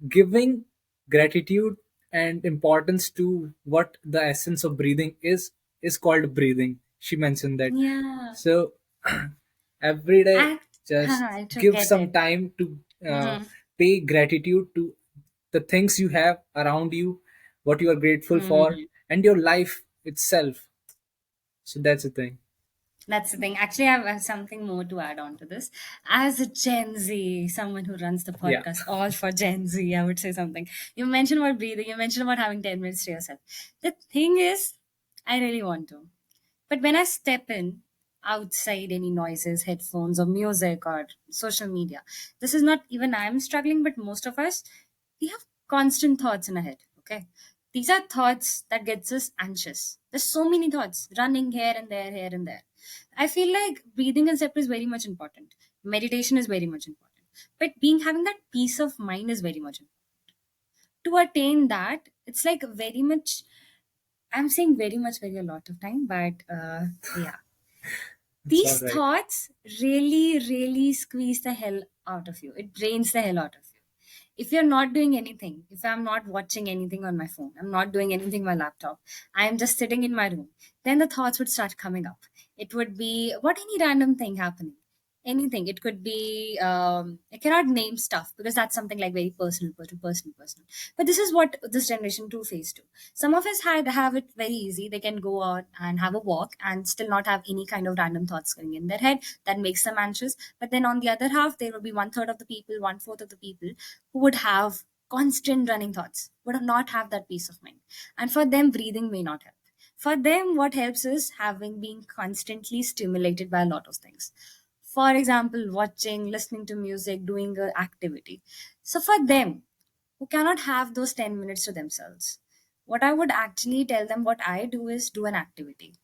giving gratitude and importance to what the essence of breathing is called breathing. She mentioned that. Yeah. So every day, Act. just I to give get some it. time to Mm-hmm. pay gratitude to the things you have around you, what you are grateful for, Hmm. and your life itself. So that's the thing. That's the thing. Actually, I have something more to add on to this. As a Gen Z, someone who runs the Yeah. podcast, all for Gen Z, I would say something. You mentioned about breathing, you mentioned about having 10 minutes to yourself. The thing is, I really want to. But when I step in outside any noises, headphones, or music, or social media, this is not even I'm struggling, but most of us, we have constant thoughts in our head. Okay. These are thoughts that gets us anxious. There's so many thoughts running here and there. I feel like breathing and step is very much important. Meditation is very much important. But being having that peace of mind is very much important. To attain that, it's like very much I'm saying very much, very a lot of time, but yeah, It's all these right. thoughts really squeeze the hell out of you. It drains the hell out of you. If you're not doing anything, if I'm not watching anything on my phone, I'm not doing anything on my laptop, I'm just sitting in my room, then the thoughts would start coming up. It would be what any random thing happening. anything. It could be, I cannot name stuff because that's something like very personal, personal. But this is what this generation too face to. Some of us had have it very easy. They can go out and have a walk and still not have any kind of random thoughts going in their head that makes them anxious. But then on the other half, there will be one third of the people, one fourth of the people who would have constant running thoughts, would not have that peace of mind. And for them, breathing may not help. For them, what helps is having being constantly stimulated by a lot of things. For example, watching, listening to music, doing an activity. So for them, who cannot have those 10 minutes to themselves, what I would actually tell them, what I do is do an activity.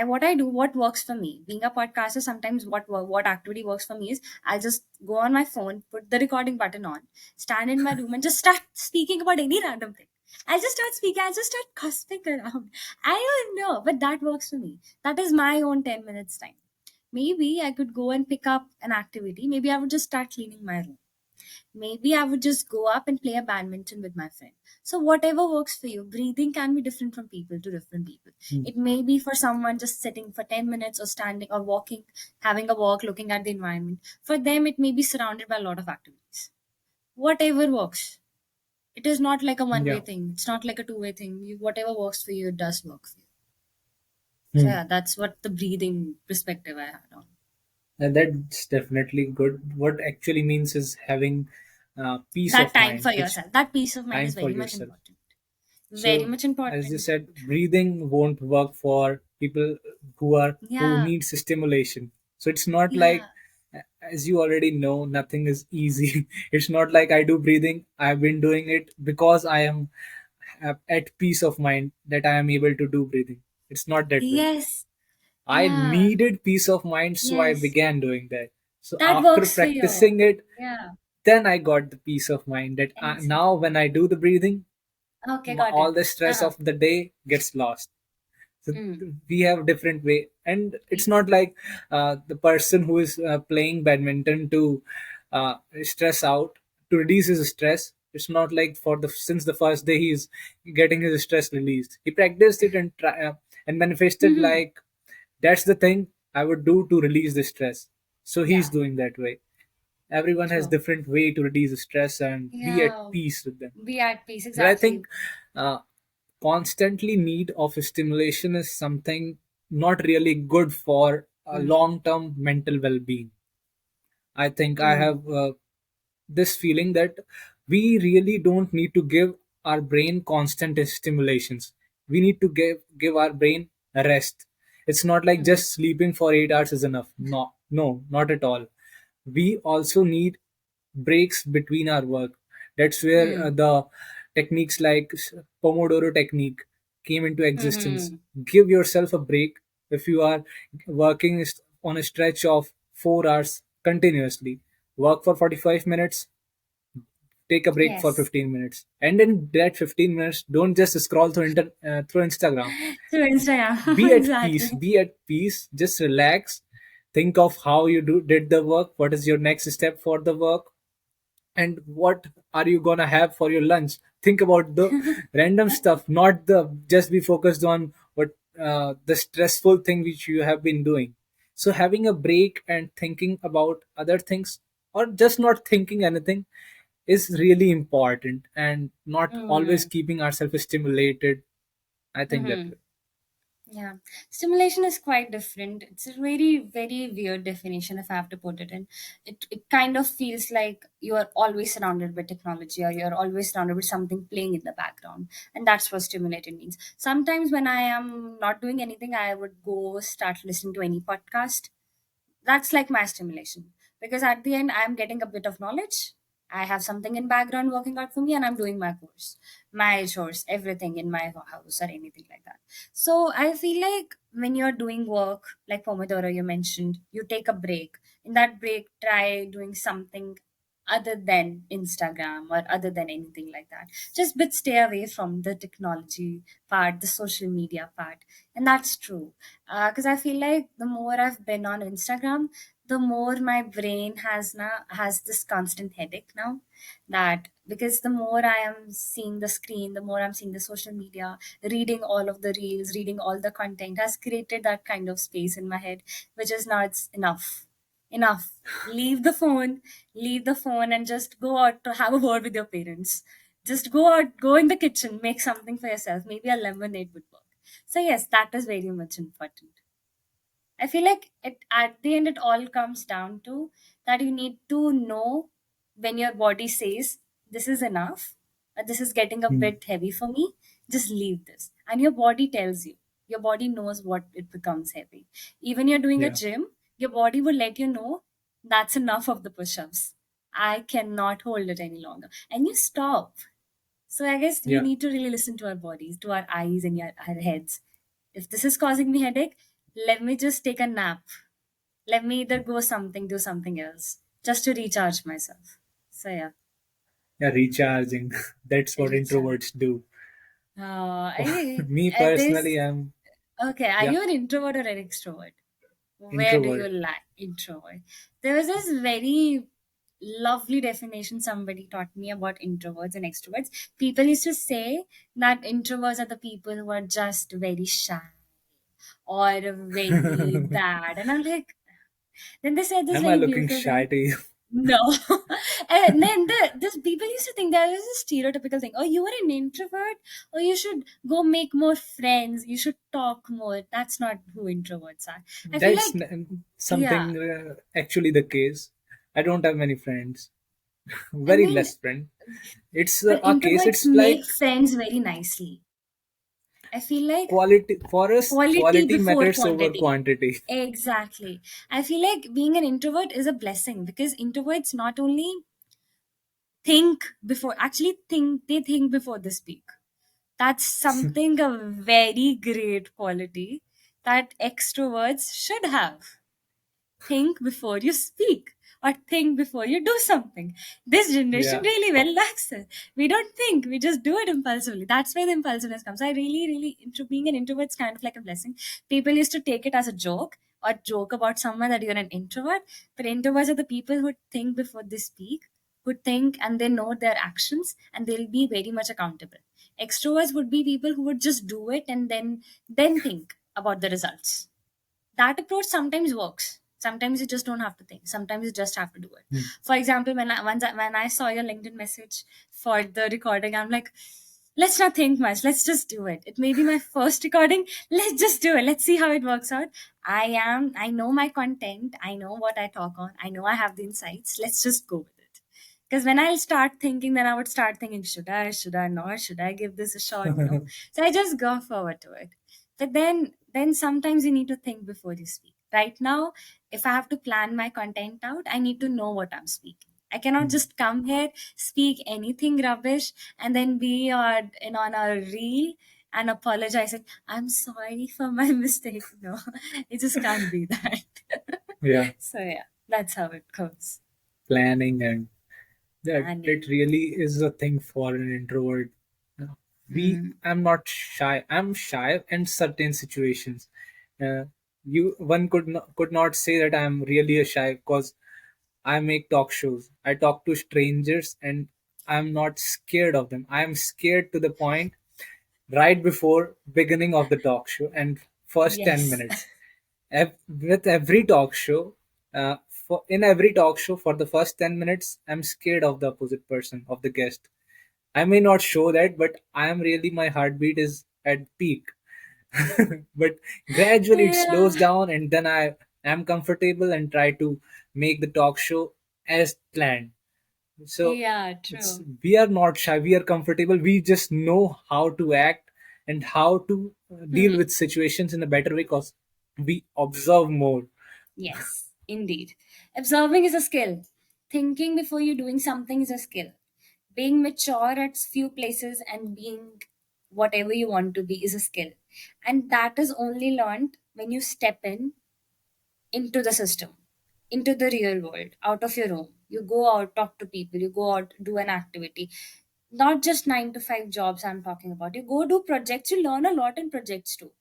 What I do, what works for me. Being a podcaster, sometimes what activity works for me is I'll just go on my phone, put the recording button on, stand in my room, and just start speaking about any random thing. I'll just start speaking. I'll just start cussing around. I don't know, but that works for me. That is my own 10 minutes time. Maybe I could go and pick up an activity. Maybe I would just start cleaning my room. Maybe I would just go up and play a badminton with my friend. So whatever works for you, breathing can be different from people to different people. It may be for someone just sitting for 10 minutes or standing or walking, having a walk, looking at the environment. For them, it may be surrounded by a lot of activities. Whatever works. It is not like a one-way Yeah. thing. It's not like a two-way thing. Whatever works for you, it does work for you. So Hmm. yeah, that's what the breathing perspective I had on. And that's definitely good. What actually means is having peace That of time mind, for which yourself. That peace of mind time is for very much yourself. important. Very So, much as you important. said, breathing won't work for people who Yeah. need stimulation. So it's not like, Yeah. as you already know, nothing is easy. It's not like I do breathing. I've been doing it because I am at peace of mind that I am able to do breathing. It's not that way. Yes. I Yeah. needed peace of mind, so I Yes. began doing that. So That after works for you. practicing it, Yeah. then I got the peace of mind that Exactly. now when I do the breathing, Okay, got all it. the stress Uh-huh. of the day gets lost. So Mm. we have different way, and it's not Exactly. like the person who is playing badminton to stress out, to reduce his stress. It's not like for the since the first day he's getting his stress released. He practiced it and and manifested Mm-hmm. like that's the thing I would do to release the stress. So he's Yeah. doing that way. Everyone has True. different way to reduce stress and be at Yeah. peace with them. Be at peace. But I Exactly. think uh, constantly need of stimulation is something not really good for a Mm. long term mental well being. I think I Mm. have this feeling that we really don't need to give our brain constant stimulations. We need to give our brain a rest. It's not like Mm. just sleeping for 8 hours is enough. No, no, not at all. We also need breaks between our work. That's where Mm. the techniques like Pomodoro technique came into existence. Mm-hmm. Give yourself a break if you are working on a stretch of 4 hours continuously. Work for 45 minutes, take a break for Yes. 15 minutes. And in that 15 minutes, don't just scroll through Instagram. Through Instagram. Be at peace, Exactly. be at peace, just relax. Think of how you did the work, what is your next step for the work, and what are you gonna have for your lunch. Think about the random stuff, not the just be focused on what the stressful thing which you have been doing. So having a break and thinking about other things, or just not thinking anything, is really important, and not always Mm. keeping ourselves stimulated. I think that Mm-hmm. way. Yeah, stimulation is quite different. It's a very, very weird definition if I have to put it in. It kind of feels like you are always surrounded by technology or you're always surrounded with something playing in the background. And that's what stimulated means. Sometimes when I am not doing anything, I would go start listening to any podcast. That's like my stimulation, because at the end I'm getting a bit of knowledge. I have something in background working out for me, and I'm doing my course, my chores, everything in my house or anything like that. So I feel like when you're doing work like Pomodoro you mentioned, you take a break. In that break, try doing something other than Instagram or other than anything like that. Just but stay away from the technology part, the social media part. And that's true, because I feel like the more I've been on Instagram, the more my brain has this constant headache now. That because the more I am seeing the screen, the more I'm seeing the social media, reading all of the reels, reading all the content has created that kind of space in my head, which is now it's enough. enough. Leave the phone, leave the phone, and just go out to have a word with your parents. Just go out, go in the kitchen, make something for yourself. Maybe a lemonade would work. So yes, that is very much important. I feel like it at the end it all comes down to that you need to know when your body says this is enough, this is getting a Hmm. bit heavy for me, just leave this. And your body tells you. Your body knows what it becomes heavy. Even you're doing a Yeah. gym, your body will let you know that's enough of the push-ups. I cannot hold it any longer. And you stop. So I guess we Yeah. need to really listen to our bodies, to our eyes and our heads. If this is causing me headache, let me just take a nap. Let me either go something, do something else, just to recharge myself. So yeah, Yeah. Recharging. That's what recharge. introverts do. Me There's personally, I'm, okay. Are yeah, you an introvert or an extrovert? Where do you introvert. lie? Introvert. There was this very lovely definition somebody taught me about introverts and extroverts. People used to say that introverts are the people who are just very shy or very bad, and I'm like, then they said this Am I very looking beautiful shy thing. to you? No. And then this people used to think there is a stereotypical thing. Oh, you are an introvert? Or you should go make more friends. You should talk more. That's not who introverts are. I feel That's like, yeah. something actually the case. I don't have many friends, I very mean, less friends. It's but a case. introverts It's like make friends very nicely. I feel like quality for us. quality Quality before matters over quantity. quantity. Exactly. I feel like being an introvert is a blessing because introverts not only they think before they speak. That's something a very great quality that extroverts should have. Think before you speak or think before you do something. This generation Yeah. really well lacks it. We don't think, we just do it impulsively. That's where the impulsiveness comes. I really, really, being an introvert is kind of like a blessing. People used to take it as a joke or joke about someone that you're an introvert, but introverts are the people who think before they speak, who think and they know their actions and they'll be very much accountable. Extroverts would be people who would just do it and then think about the results. That approach sometimes works. Sometimes you just don't have to think. Sometimes you just have to do it. Hmm. For example, when I saw your LinkedIn message for the recording, I'm like, let's not think much. Let's just do it. It may be my first recording. Let's just do it. Let's see how it works out. I know my content. I know what I talk on. I know I have the insights. Let's just go with it. Because when I'll start thinking, then I would start thinking, should I not? Should I give this a shot? No. So I just go forward to it. But then sometimes you need to think before you speak. Right now, if I have to plan my content out, I need to know what I'm speaking. I cannot just come here, speak anything rubbish, and then be on a reel and apologizing. I'm sorry for my mistake. No, it just can't be that. Yeah. So yeah, that's how it goes. Planning and that Planning. really is a thing for an introvert. We Hmm. I'm not shy. I'm shy in certain situations. Uh, you one could not say that I'm really a shy because I make talk shows. I talk to strangers and I'm not scared of them. I'm scared to the point right before beginning of the talk show and first 10 Yes. minutes. With every talk show, in every talk show for the first 10 minutes, I'm scared of the opposite person, of the guest. I may not show that, but I am really, my heartbeat is at peak. But gradually it Yeah. slows down and then I am comfortable and try to make the talk show as planned. So Yeah, it's true. we are not shy, we are comfortable, we just know how to act and how to deal Hmm. with situations in a better way because we observe more. Yes, indeed. Observing is a skill. Thinking before you're doing something is a skill. Being mature at few places and being whatever you want to be is a skill. And that is only learned when you step into the system, into the real world, out of your home. You go out, talk to people, you go out, do an activity. Not just 9 to 5 jobs I'm talking about. You go do projects, you learn a lot in projects too.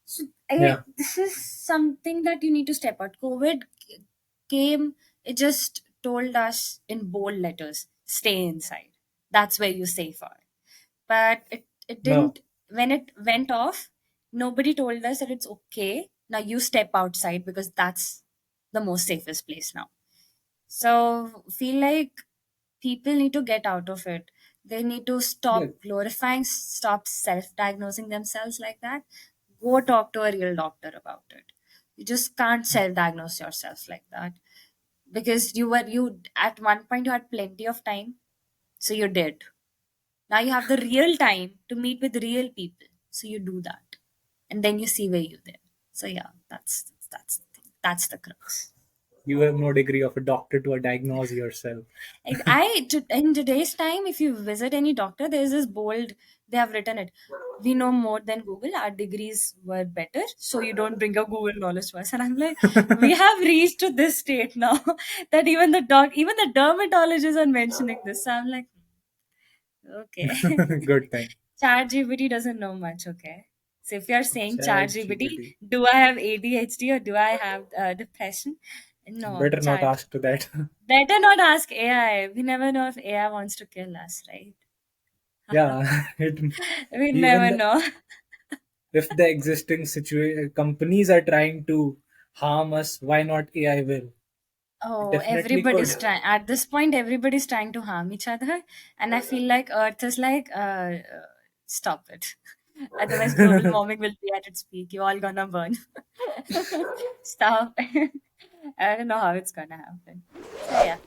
So Yeah. this is something that you need to step out. COVID came, it just told us in bold letters, stay inside. That's where you safe are. But it No. didn't, when it went off, nobody told us that it's okay. Now you step outside because that's the most safest place now. So feel like people need to get out of it. They need to Yeah, stop glorifying, stop self-diagnosing themselves like that. Go talk to a real doctor about it. You just can't self-diagnose yourself like that, because you at one point you had plenty of time, so you did. Now you have the real time to meet with real people, so you do that, and then you see where you're there. So yeah, that's the thing. That's the crux. you have no degree of a doctor to diagnose yourself. In today's time, if you visit any doctor, there's this bold. They have written it. We know more than Google. Our degrees were better, so you don't bring your Google knowledge to us. And I'm like, we have reached to this state now that even the dermatologists are mentioning this. So I'm like, okay, Good thing. ChatGPT doesn't know much. Okay, so if you're saying Chat ChatGPT, GPT. do I have ADHD or do I have depression? No, Better not Chat. ask to that. Better not ask AI. We never know if AI wants to kill us, right? Yeah, We even never know. if the existing companies are trying to harm us, why not AI will? It Oh, definitely could. everybody's trying. At this point, everybody's trying to harm each other. And I feel like Earth is like, stop it. Otherwise, global warming will be at its peak. You all gonna burn. Stop. I don't know how it's gonna happen. So, yeah.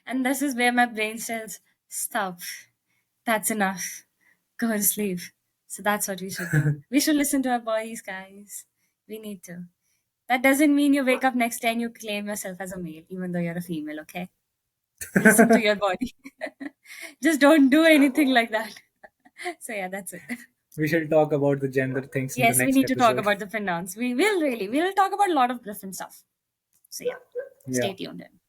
And this is where my brain says, stop. That's enough. Go to sleep. So that's what we should do. We should listen to our bodies, guys. We need to. That doesn't mean you wake up next day and you claim yourself as a male, even though you're a female, okay? Listen to your body. Just don't do anything like that. So, yeah, that's it. We shall talk about the gender things in the Yes, we next need to talk episode. about the finance. We will talk about a lot of different stuff. So, yeah, Yeah. stay tuned in.